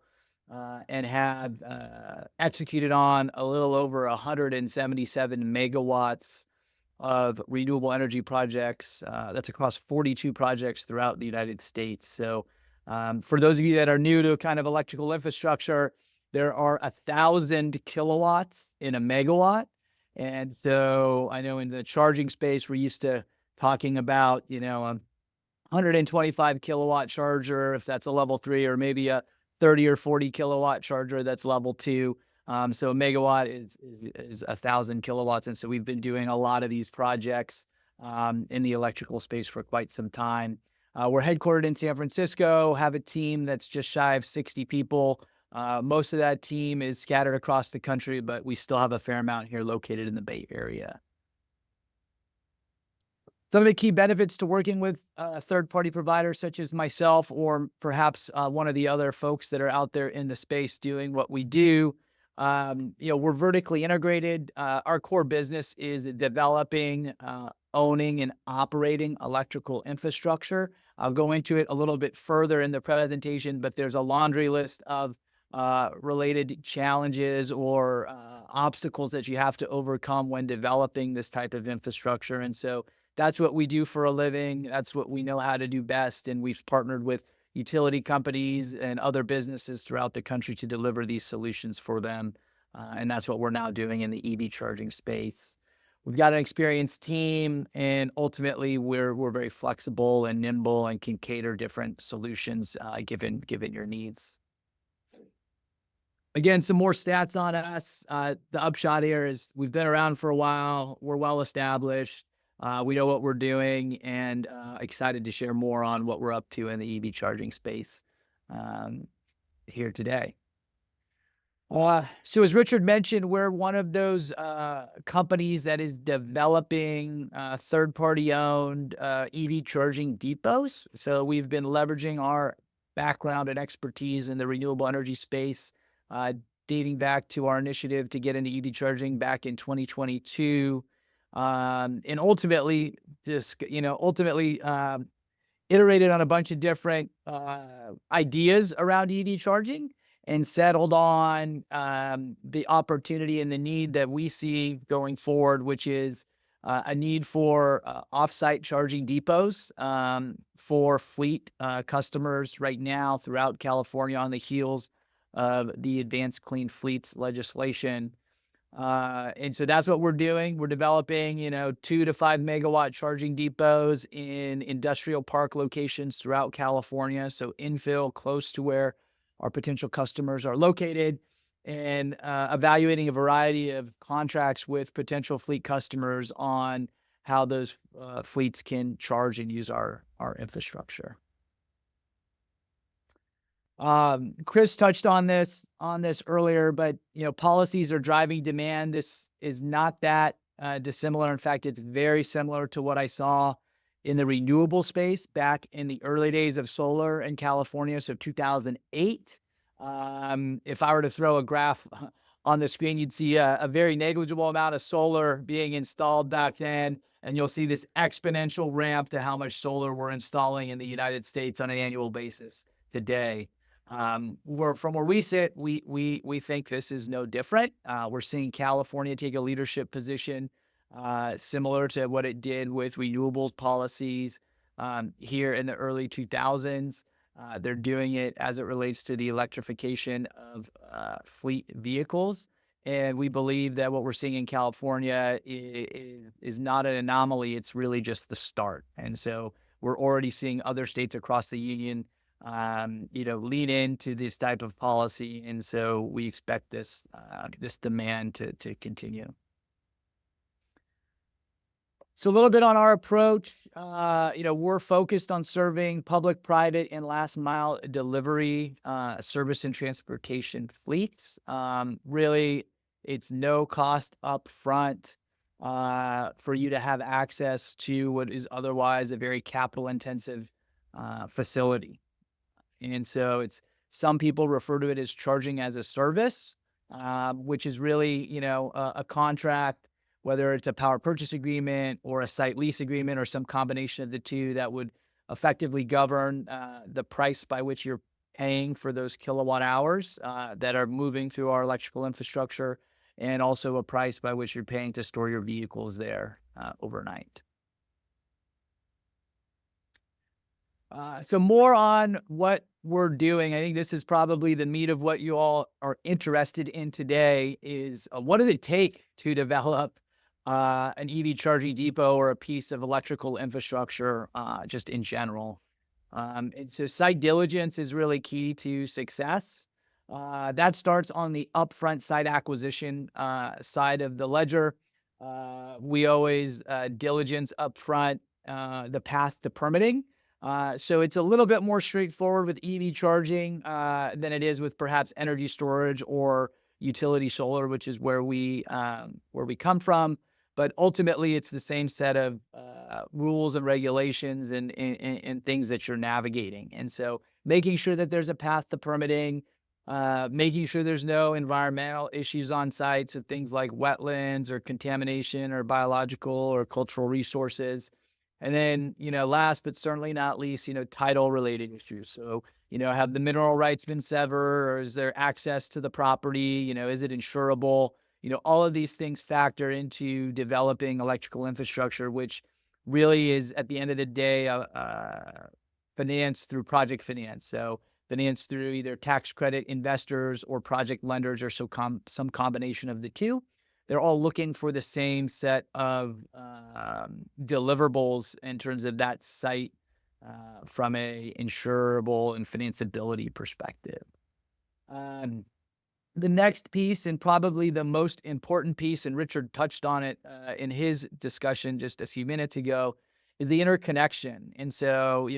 and have executed on a little over 177 megawatts of renewable energy projects. That's across 42 projects throughout the United States. So for those of you that are new to kind of electrical infrastructure, there are 1,000 kilowatts in a megawatt. And so I know in the charging space, we're used to talking about, a 125 kilowatt charger, if that's a level 3, or maybe a 30 or 40 kilowatt charger that's level 2. So a megawatt is 1,000 kilowatts. And so we've been doing a lot of these projects in the electrical space for quite some time. We're headquartered in San Francisco, have a team that's just shy of 60 people. Most of that team is scattered across the country, but we still have a fair amount here located in the Bay Area. Some of the key benefits to working with third-party providers such as myself, or perhaps one of the other folks that are out there in the space doing what we do. We're vertically integrated. Our core business is developing, owning, and operating electrical infrastructure. I'll go into it a little bit further in the presentation, but there's a laundry list of related challenges or obstacles that you have to overcome when developing this type of infrastructure. And so that's what we do for a living. That's what we know how to do best. And we've partnered with utility companies and other businesses throughout the country to deliver these solutions for them. And that's what we're now doing in the EV charging space. We've got an experienced team, and ultimately we're very flexible and nimble and can cater different solutions given your needs. Again, some more stats on us. The upshot here is we've been around for a while. We're well established. We know what we're doing, and excited to share more on what we're up to in the EV charging space here today. So as Richard mentioned, we're one of those companies that is developing third-party owned EV charging depots. So we've been leveraging our background and expertise in the renewable energy space, dating back to our initiative to get into EV charging back in 2022. And ultimately, iterated on a bunch of different ideas around EV charging, and settled on the opportunity and the need that we see going forward, which is a need for offsite charging depots for fleet customers right now throughout California on the heels of the Advanced Clean Fleets legislation. And so that's what we're doing. We're developing, 2 to 5 megawatt charging depots in industrial park locations throughout California. So infill, close to where our potential customers are located, and evaluating a variety of contracts with potential fleet customers on how those fleets can charge and use our infrastructure. Chris touched on this earlier, but policies are driving demand. This is not that dissimilar. In fact, it's very similar to what I saw in the renewable space back in the early days of solar in California, so 2008. If I were to throw a graph on the screen, you'd see a very negligible amount of solar being installed back then, and you'll see this exponential ramp to how much solar we're installing in the United States on an annual basis today. From where we sit, we think this is no different. We're seeing California take a leadership position, similar to what it did with renewables policies here in the early 2000s. They're doing it as it relates to the electrification of fleet vehicles. And we believe that what we're seeing in California is not an anomaly. It's really just the start. And so we're already seeing other states across the union lean into this type of policy. And so we expect this demand to continue. So a little bit on our approach, we're focused on serving public, private, and last mile delivery, service and transportation fleets. Really, it's no cost up front for you to have access to what is otherwise a very capital intensive facility. And so some people refer to it as charging as a service, which is really, a contract, whether it's a power purchase agreement or a site lease agreement or some combination of the two that would effectively govern the price by which you're paying for those kilowatt hours that are moving through our electrical infrastructure, and also a price by which you're paying to store your vehicles there overnight. So more on what we're doing. I think this is probably the meat of what you all are interested in today is what does it take to develop an EV charging depot or a piece of electrical infrastructure just in general. And so site diligence is really key to success. That starts on the upfront site acquisition side of the ledger. We always diligence upfront the path to permitting. So it's a little bit more straightforward with EV charging than it is with perhaps energy storage or utility solar, which is where we come from. But ultimately, it's the same set of rules and regulations and things that you're navigating. And so making sure that there's a path to permitting, making sure there's no environmental issues on site, so things like wetlands or contamination or biological or cultural resources. And then, last but certainly not least, title related issues. So, have the mineral rights been severed, or is there access to the property? Is it insurable? All of these things factor into developing electrical infrastructure, which really is at the end of the day, financed through project finance. So financed through either tax credit investors or project lenders, or some combination of the two. They're all looking for the same set of deliverables in terms of that site from a insurable and financeability perspective. The next piece, and probably the most important piece, and Richard touched on it in his discussion just a few minutes ago, is the interconnection. And so,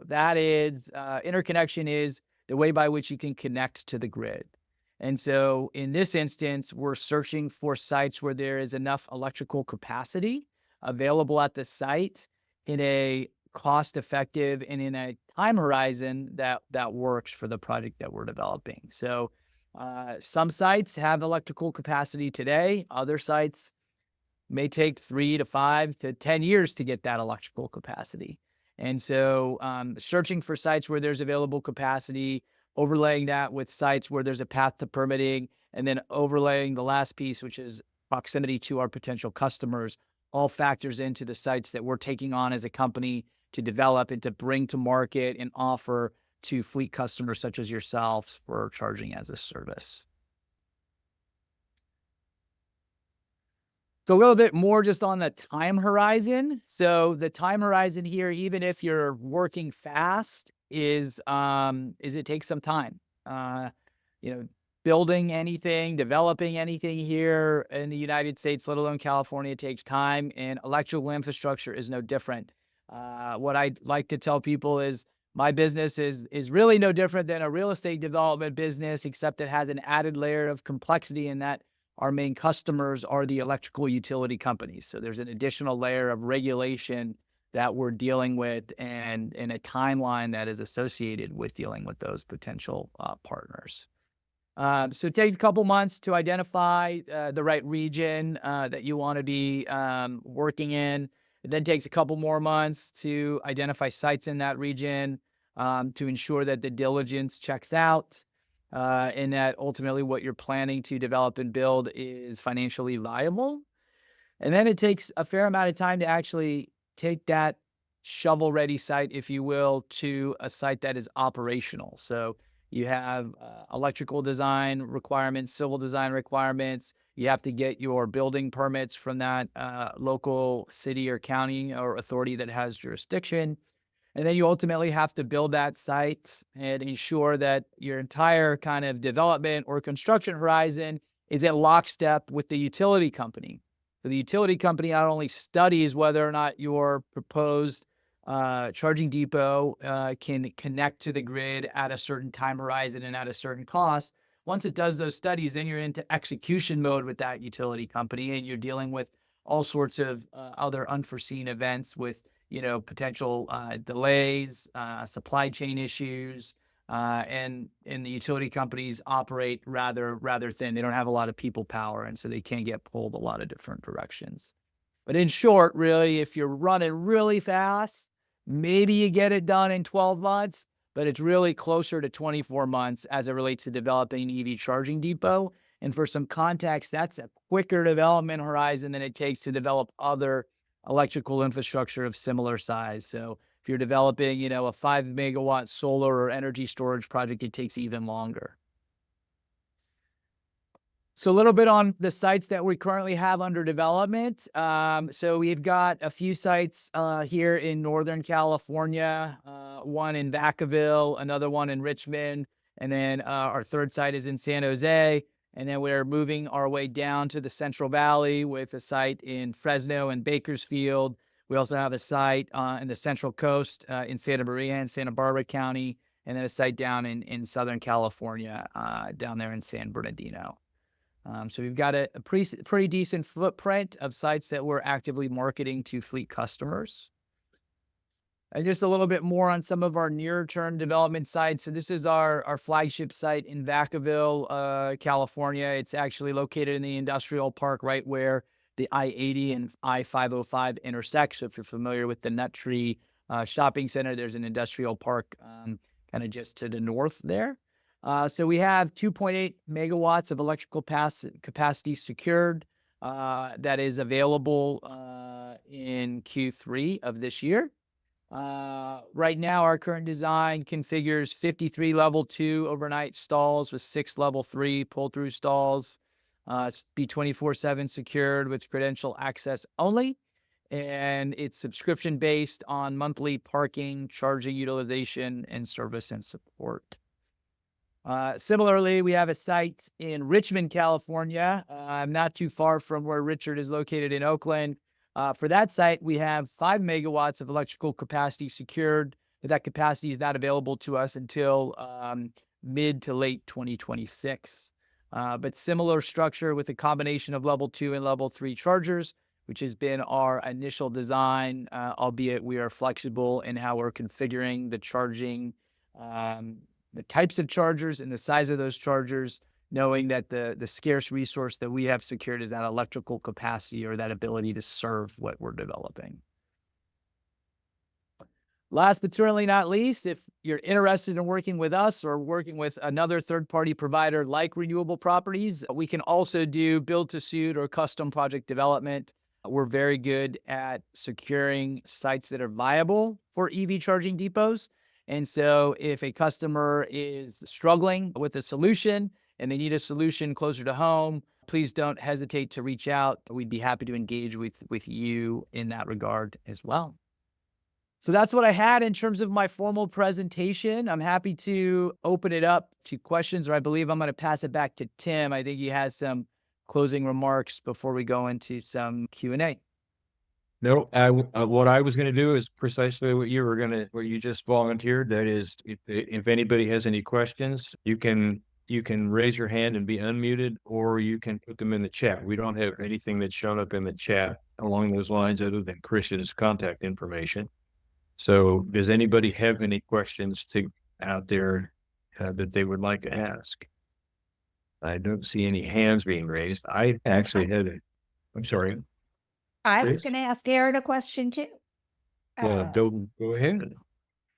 that is, interconnection is the way by which you can connect to the grid. And so in this instance, we're searching for sites where there is enough electrical capacity available at the site in a cost-effective and in a time horizon that works for the project that we're developing. So some sites have electrical capacity today. Other sites may take 3 to 5 to 10 years to get that electrical capacity. And so searching for sites where there's available capacity, overlaying that with sites where there's a path to permitting, and then overlaying the last piece, which is proximity to our potential customers, all factors into the sites that we're taking on as a company to develop and to bring to market and offer to fleet customers such as yourselves for charging as a service. So a little bit more just on the time horizon. So the time horizon here, even if you're working fast, is it takes some time. building anything, developing anything here in the United States, let alone California, takes time, and electrical infrastructure is no different. What I like to tell people is my business is really no different than a real estate development business, except it has an added layer of complexity in that our main customers are the electrical utility companies. So there's an additional layer of regulation that we're dealing with and a timeline that is associated with dealing with those potential partners. So it takes a couple months to identify the right region that you want to be working in. It then takes a couple more months to identify sites in that region, to ensure that the diligence checks out, and that ultimately what you're planning to develop and build is financially viable. And then it takes a fair amount of time to actually take that shovel-ready site, if you will, to a site that is operational. So you have electrical design requirements, civil design requirements. You have to get your building permits from that local city or county or authority that has jurisdiction. And then you ultimately have to build that site and ensure that your entire kind of development or construction horizon is at lockstep with the utility company. So the utility company not only studies whether or not your proposed charging depot can connect to the grid at a certain time horizon and at a certain cost. Once it does those studies, then you're into execution mode with that utility company, and you're dealing with all sorts of other unforeseen events with, potential delays, supply chain issues, and the utility companies operate rather thin. They don't have a lot of people power, and so they can get pulled a lot of different directions. But in short, really, if you're running really fast, maybe you get it done in 12 months, but it's really closer to 24 months as it relates to developing an EV charging depot. And for some context, that's a quicker development horizon than it takes to develop other electrical infrastructure of similar size. So if you're developing, a 5 megawatt solar or energy storage project, it takes even longer. So a little bit on the sites that we currently have under development. So we've got a few sites here in Northern California, one in Vacaville, another one in Richmond, and then our third site is in San Jose. And then we're moving our way down to the Central Valley with a site in Fresno and Bakersfield. We also have a site in the Central Coast in Santa Maria and Santa Barbara County, and then a site down in Southern California, down there in San Bernardino. So we've got a pretty decent footprint of sites that we're actively marketing to fleet customers. And just a little bit more on some of our near-term development sites. So this is our flagship site in Vacaville, California. It's actually located in the industrial park right where the I-80 and I-505 intersect. So if you're familiar with the Nut Tree Shopping Center, there's an industrial park kind of just to the north there. So we have 2.8 megawatts of electrical capacity secured that is available in Q3 of this year. Right now, our current design configures 53 level 2 overnight stalls with 6 level 3 pull-through stalls. It's be 24/7 secured with credential access only. And it's subscription based on monthly parking, charging utilization, and service and support. Similarly, we have a site in Richmond, California, not too far from where Richard is located in Oakland. For that site, we have 5 megawatts of electrical capacity secured, but that capacity is not available to us until mid to late 2026. But similar structure with a combination of level 2 and level 3 chargers, which has been our initial design, albeit we are flexible in how we're configuring the charging, the types of chargers and the size of those chargers, knowing that the scarce resource that we have secured is that electrical capacity or that ability to serve what we're developing. Last but certainly not least, if you're interested in working with us or working with another third-party provider like Renewable Properties, we can also do build-to-suit or custom project development. We're very good at securing sites that are viable for EV charging depots. And so if a customer is struggling with a solution and they need a solution closer to home, please don't hesitate to reach out. We'd be happy to engage with you in that regard as well. So that's what I had in terms of my formal presentation. I'm happy to open it up to questions, or I believe I'm going to pass it back to Tim. I think he has some closing remarks before we go into some Q&A. No, what I was going to do is precisely what you just volunteered. That is, if anybody has any questions, you can raise your hand and be unmuted, or you can put them in the chat. We don't have anything that's shown up in the chat along those lines other than Chris's contact information. So does anybody have any questions out there that they would like to ask? I don't see any hands being raised. I actually I'm sorry. I was Please. going to ask Aaron a question too. Go ahead.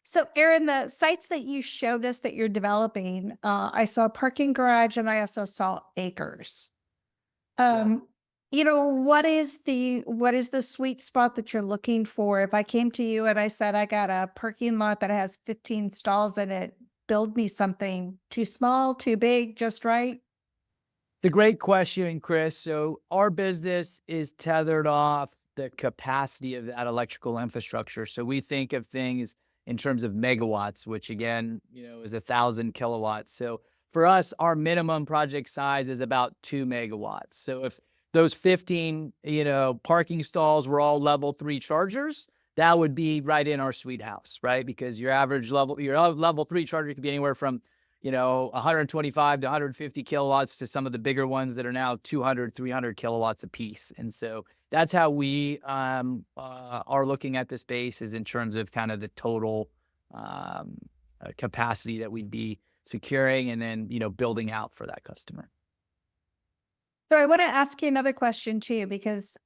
So Aaron, the sites that you showed us that you're developing, I saw parking garage and I also saw acres. You know, what is the sweet spot that you're looking for? If I came to you and I said, I got a parking lot that has 15 stalls in it, build me something. Too small, too big, just right? The great question, Chris. So our business is tethered off the capacity of that electrical infrastructure. So we think of things in terms of megawatts, which again, is 1,000 kilowatts. So for us, our minimum project size is about 2 megawatts. So if those 15, parking stalls were all level 3 chargers, that would be right in our sweet house, right? Because your level 3 charger could be anywhere from 125 to 150 kilowatts to some of the bigger ones that are now 200, 300 kilowatts a piece. And so that's how we are looking at the space, is in terms of kind of the total capacity that we'd be securing and then, building out for that customer. So I want to ask you another question too, because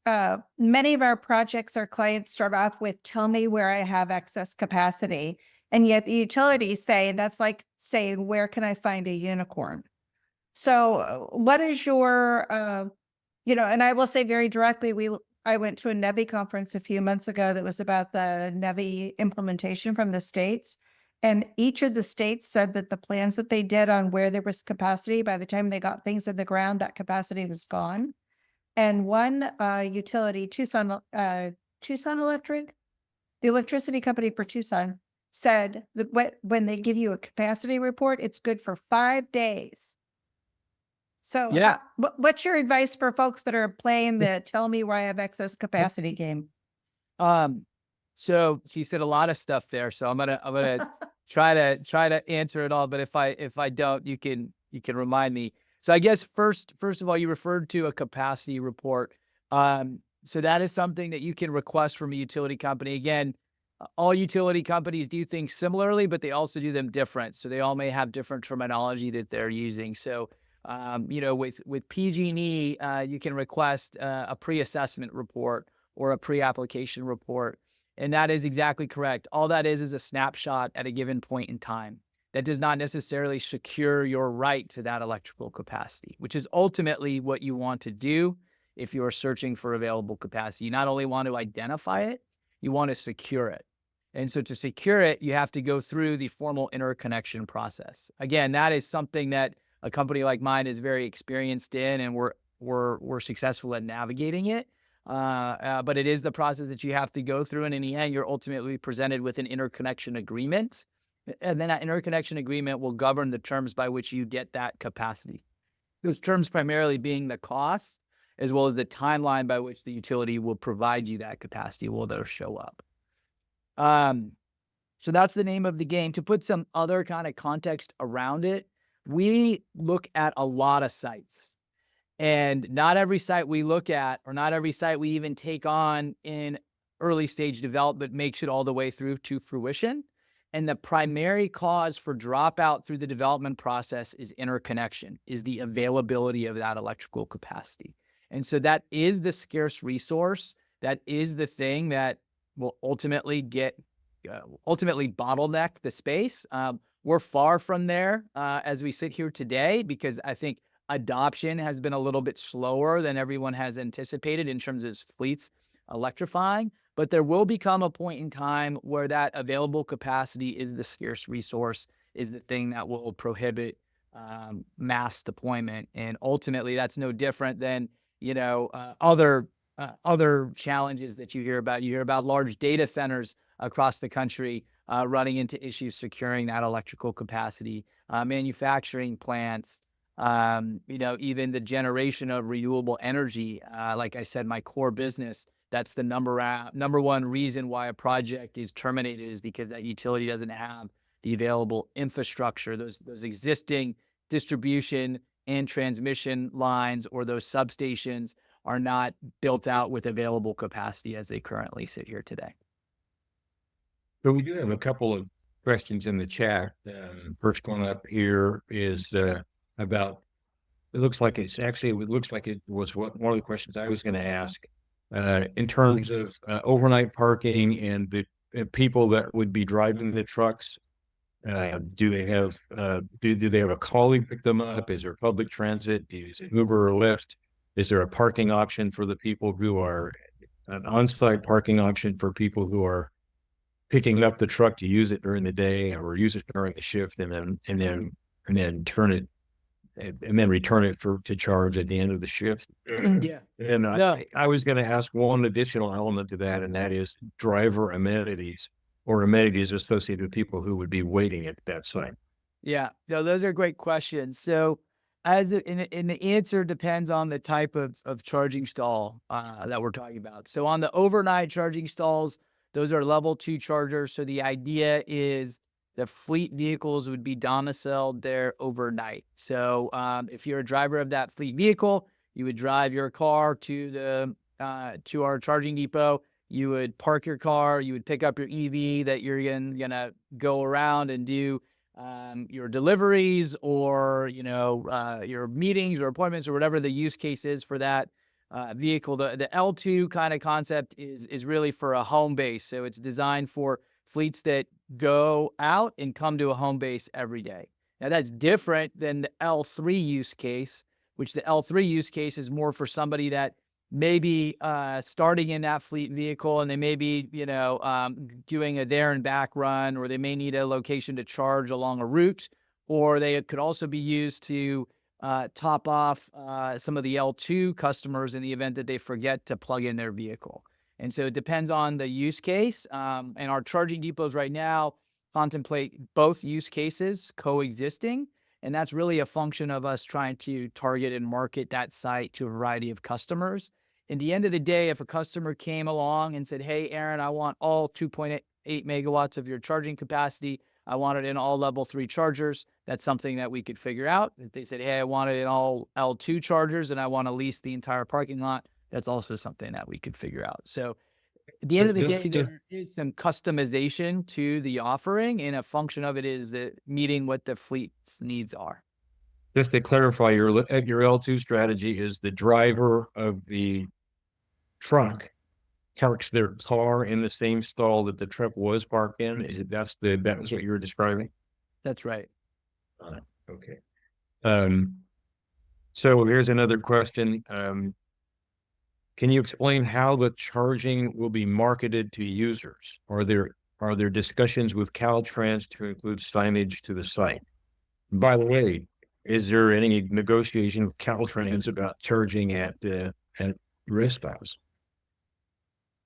many of our projects, our clients start off with, tell me where I have excess capacity. And yet the utilities say, and that's like saying, where can I find a unicorn? So what is your, and I will say very directly, I went to a NEVI conference a few months ago that was about the NEVI implementation from the states. And each of the states said that the plans that they did on where there was capacity, by the time they got things in the ground, that capacity was gone. And one utility, Tucson Electric, the electricity company for Tucson, said that when they give you a capacity report, it's good for 5 days. So yeah, what's your advice for folks that are playing the tell me where I have excess capacity game? So she said a lot of stuff there. So I'm gonna try to answer it all. But if I don't, you can remind me. So I guess first of all, you referred to a capacity report. So that is something that you can request from a utility company. Again, all utility companies do things similarly, but they also do them different. So they all may have different terminology that they're using. So, with PG&E, you can request a pre-assessment report or a pre-application report. And that is exactly correct. All that is a snapshot at a given point in time. That does not necessarily secure your right to that electrical capacity, which is ultimately what you want to do if you are searching for available capacity. You not only want to identify it, you want to secure it. And so to secure it, you have to go through the formal interconnection process. Again, that is something that a company like mine is very experienced in, and we're successful at navigating it. But it is the process that you have to go through. And in the end, you're ultimately presented with an interconnection agreement. And then that interconnection agreement will govern the terms by which you get that capacity. Those terms primarily being the cost, as well as the timeline by which the utility will provide you that capacity will those show up. So that's the name of the game. To put some other kind of context around it, we look at a lot of sites. And not every site we look at, or not every site we even take on in early stage development, makes it all the way through to fruition. And the primary cause for dropout through the development process is interconnection, is the availability of that electrical capacity. And so that is the scarce resource. That is the thing that will ultimately bottleneck the space. We're far from there as we sit here today, because I think adoption has been a little bit slower than everyone has anticipated in terms of fleets electrifying. But there will become a point in time where that available capacity is the scarce resource, is the thing that will prohibit mass deployment. And ultimately, that's no different than other challenges that you hear about. You hear about large data centers across the country running into issues securing that electrical capacity, manufacturing plants, even the generation of renewable energy. Like I said, my core business, that's the number one reason why a project is terminated, is because that utility doesn't have the available infrastructure, those existing distribution and transmission lines, or those substations are not built out with available capacity as they currently sit here today. So we do have a couple of questions in the chat. First one up here is about, it looks like it was one of the questions I was going to ask in terms of overnight parking and the people that would be driving the trucks. Do they have do they have a colleague pick them up? Is there public transit? Is it Uber or Lyft? Is there a parking option for the people who are an on-site parking option for people who are picking up the truck to use it during the day or use it during the shift and then turn it and then return it to charge at the end of the shift? Yeah. And No. I was going to ask one additional element to that, and that is driver amenities or amenities associated with people who would be waiting at that site. Yeah, no, those are great questions. So, and the answer depends on the type of charging stall that we're talking about. So, on the overnight charging stalls, those are level 2 chargers. So, the idea is the fleet vehicles would be domiciled there overnight. So, if you're a driver of that fleet vehicle, you would drive your car to our charging depot. You would park your car, you would pick up your EV that you're gonna go around and do your deliveries or, your meetings or appointments or whatever the use case is for that vehicle. The L2 kind of concept is really for a home base. So it's designed for fleets that go out and come to a home base every day. Now that's different than the L3 use case, which the L3 use case is more for somebody that maybe starting in that fleet vehicle, and they may be, doing a there and back run, or they may need a location to charge along a route, or they could also be used to top off some of the L2 customers in the event that they forget to plug in their vehicle. And so it depends on the use case. And our charging depots right now contemplate both use cases coexisting. And that's really a function of us trying to target and market that site to a variety of customers. At the end of the day, if a customer came along and said, "Hey, Aaron, I want all 2.8 megawatts of your charging capacity. I want it in all level 3 chargers," that's something that we could figure out. If they said, "Hey, I want it in all L2 chargers and I want to lease the entire parking lot," that's also something that we could figure out. So at the end of the day, there is some customization to the offering, and a function of it is that meeting what the fleet's needs are. Just to clarify, your L2 strategy is the driver of the truck parks their car in the same stall that the truck was parked in. That's what you're describing? That's right. Okay. So here's another question. Can you explain how the charging will be marketed to users? Are there discussions with Caltrans to include signage to the site? By the way, is there any negotiation with Caltrans about charging at rest stops?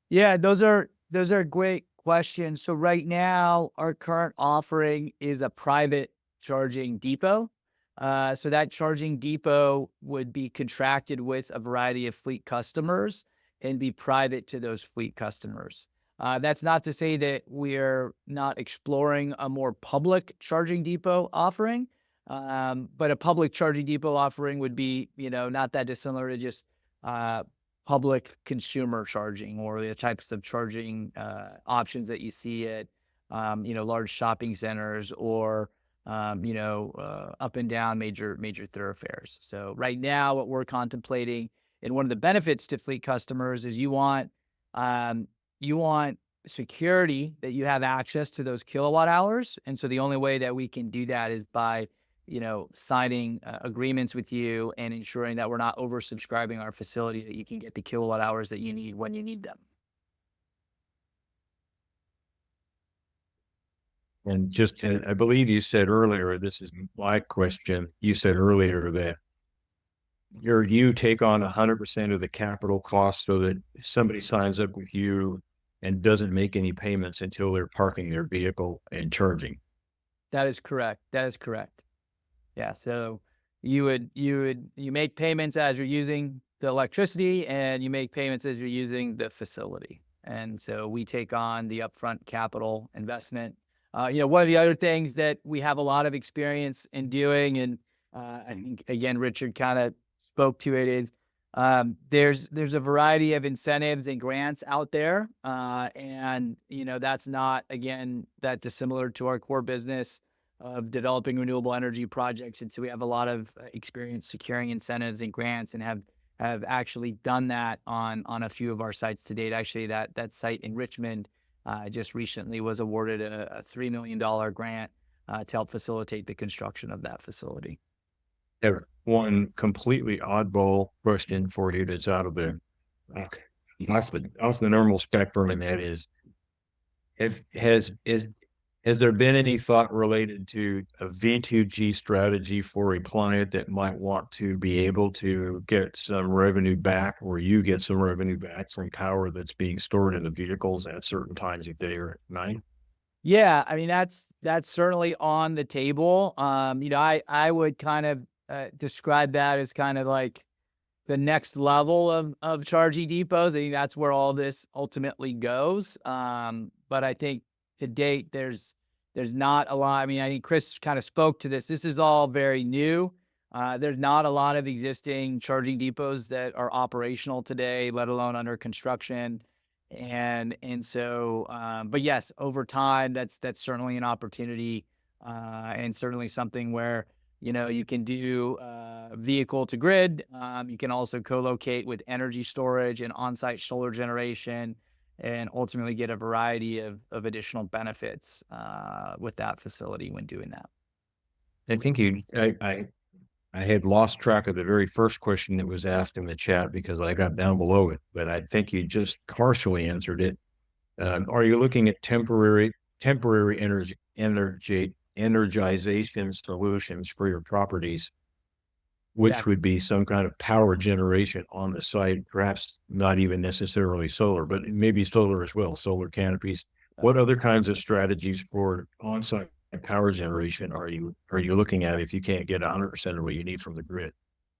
Yeah, those are great questions. So right now, our current offering is a private charging depot. So that charging depot would be contracted with a variety of fleet customers and be private to those fleet customers. That's not to say that we're not exploring a more public charging depot offering, but a public charging depot offering would be, not that dissimilar to just public consumer charging, or the types of charging options that you see at, large shopping centers, or up and down major thoroughfares. So right now, what we're contemplating, and one of the benefits to fleet customers, is you want security that you have access to those kilowatt hours. And so the only way that we can do that is by, signing agreements with you and ensuring that we're not oversubscribing our facility, that you can get the kilowatt hours that you need when you need them. And just, I believe you said earlier, this is my question, you said earlier that you take on 100% of the capital cost, so that if somebody signs up with you, and doesn't make any payments until they're parking their vehicle and charging. That is correct. That is correct. Yeah. So you make payments as you're using the electricity, and you make payments as you're using the facility. And so we take on the upfront capital investment. One of the other things that we have a lot of experience in doing, and I think again Richard kind of spoke to it, is there's a variety of incentives and grants out there, and that's not again that dissimilar to our core business of developing renewable energy projects. And so we have a lot of experience securing incentives and grants, and have actually done that on a few of our sites to date. Actually, that site in Richmond just recently was awarded a $3 million grant to help facilitate the construction of that facility. Have one completely oddball question for you that's out of the off the normal spectrum, and that is, has there been any thought related to a V2G strategy for a client that might want to be able to get some revenue back, or you get some revenue back from power that's being stored in the vehicles at certain times of day or at night? Yeah, I mean that's certainly on the table. I would kind of describe that as kind of like the next level of charging depots. I think that's where all this ultimately goes. But I think to date, there's not a lot. I mean, I think Chris kind of spoke to this. This is all very new. There's not a lot of existing charging depots that are operational today, let alone under construction. And so, but yes, over time, that's certainly an opportunity, and certainly something where you can do vehicle to grid. You can also co-locate with energy storage and on-site solar generation, and ultimately get a variety of additional benefits with that facility when doing that. I think I had lost track of the very first question that was asked in the chat because I got down below it, but I think you just partially answered it. Are you looking at temporary energization solutions for your properties, which Yeah. would be some kind of power generation on the site, perhaps not even necessarily solar, but maybe solar as well, solar canopies? What other kinds of strategies for on-site power generation are you looking at if you can't get 100% of what you need from the grid?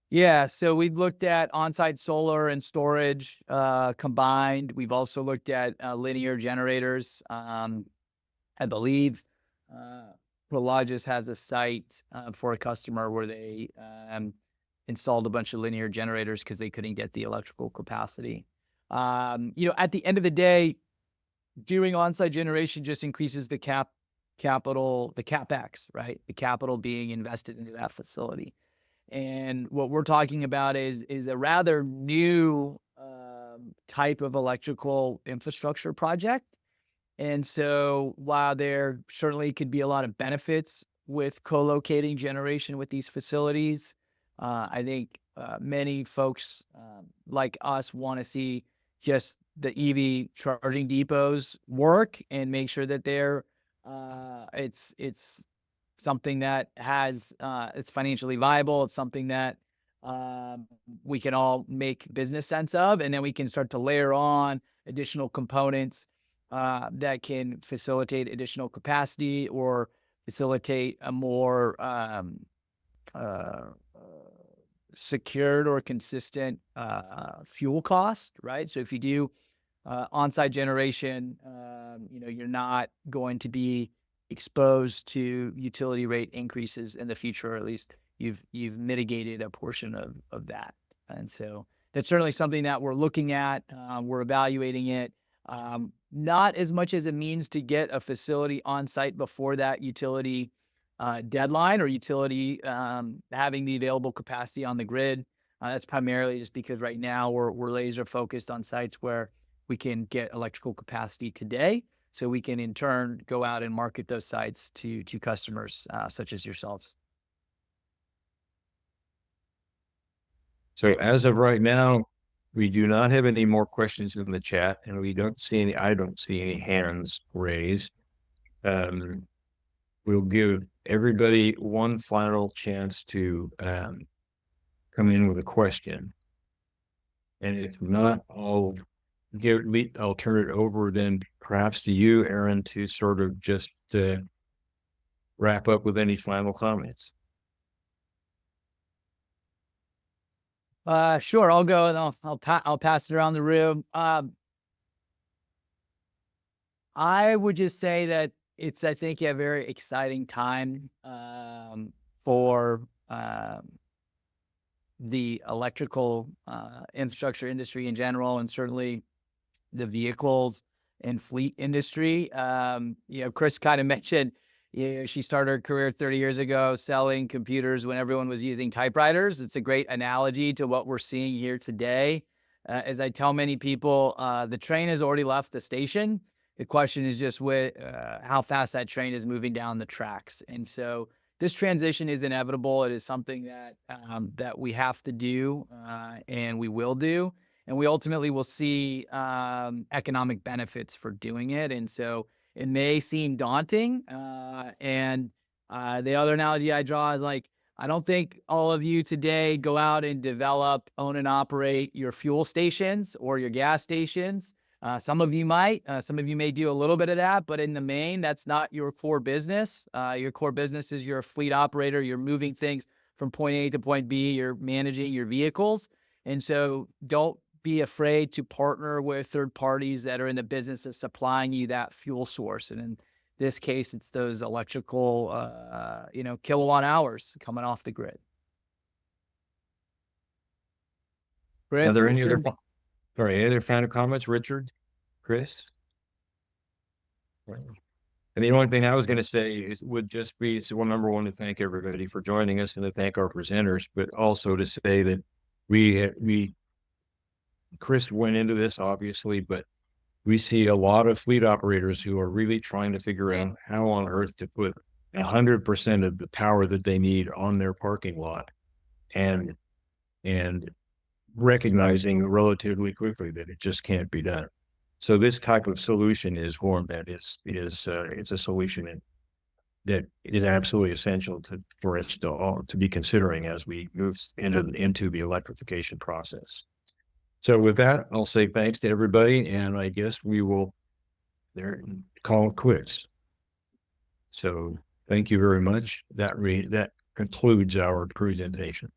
Yeah, so we've looked at on-site solar and storage combined. We've also looked at linear generators. I believe Prologis has a site for a customer where they installed a bunch of linear generators because they couldn't get the electrical capacity. At the end of the day, doing on-site generation just increases the capital, the CapEx, right? The capital being invested into that facility. And what we're talking about is a rather new type of electrical infrastructure project. And so while there certainly could be a lot of benefits with co-locating generation with these facilities, I think many folks like us want to see just the EV charging depots work and make sure that it's something that has it's financially viable. It's something that we can all make business sense of, and then we can start to layer on additional components that can facilitate additional capacity or facilitate a more secured or consistent fuel cost, right? So if you do on-site generation, you're not going to be exposed to utility rate increases in the future, or at least you've mitigated a portion of that. And so that's certainly something that we're looking at. We're evaluating it. Not as much as a means to get a facility on site before that utility deadline, or utility having the available capacity on the grid. That's primarily just because right now we're laser focused on sites where we can get electrical capacity today, so we can in turn go out and market those sites to customers such as yourselves. So as of right now, we do not have any more questions in the chat, and I don't see any hands raised. We'll give everybody one final chance to come in with a question. And if not, I'll I'll turn it over then perhaps to you, Aaron, to sort of just wrap up with any final comments. Sure, I'll go and I'll pass it around the room. I would just say that it's, I think, a very exciting time for the electrical infrastructure industry in general, and certainly the vehicles and fleet industry. Chris kind of mentioned, she started her career 30 years ago selling computers when everyone was using typewriters. It's a great analogy to what we're seeing here today. As I tell many people, the train has already left the station. The question is just how fast that train is moving down the tracks. And so this transition is inevitable. It is something that we have to do, and we will do. And we ultimately will see economic benefits for doing it. And so it may seem daunting. And the other analogy I draw is like, I don't think all of you today go out and develop, own, and operate your fuel stations or your gas stations. Some of you might. Some of you may do a little bit of that, but in the main, that's not your core business. Your core business is you're a fleet operator. You're moving things from point A to point B. You're managing your vehicles. And so don't be afraid to partner with third parties that are in the business of supplying you that fuel source. And in this case, it's those electrical, kilowatt hours coming off the grid. Are there any other final comments, Richard, Chris? And the only thing I was going to say would just be, so number one, to thank everybody for joining us and to thank our presenters, but also to say that Chris went into this obviously, but we see a lot of fleet operators who are really trying to figure out how on earth to put 100% of the power that they need on their parking lot, and recognizing relatively quickly that it just can't be done. So this type of solution is one that it's a solution that is absolutely essential for us to be considering as we move into the electrification process. So with that, I'll say thanks to everybody, and I guess we will call it quits. So thank you very much. That concludes our presentation.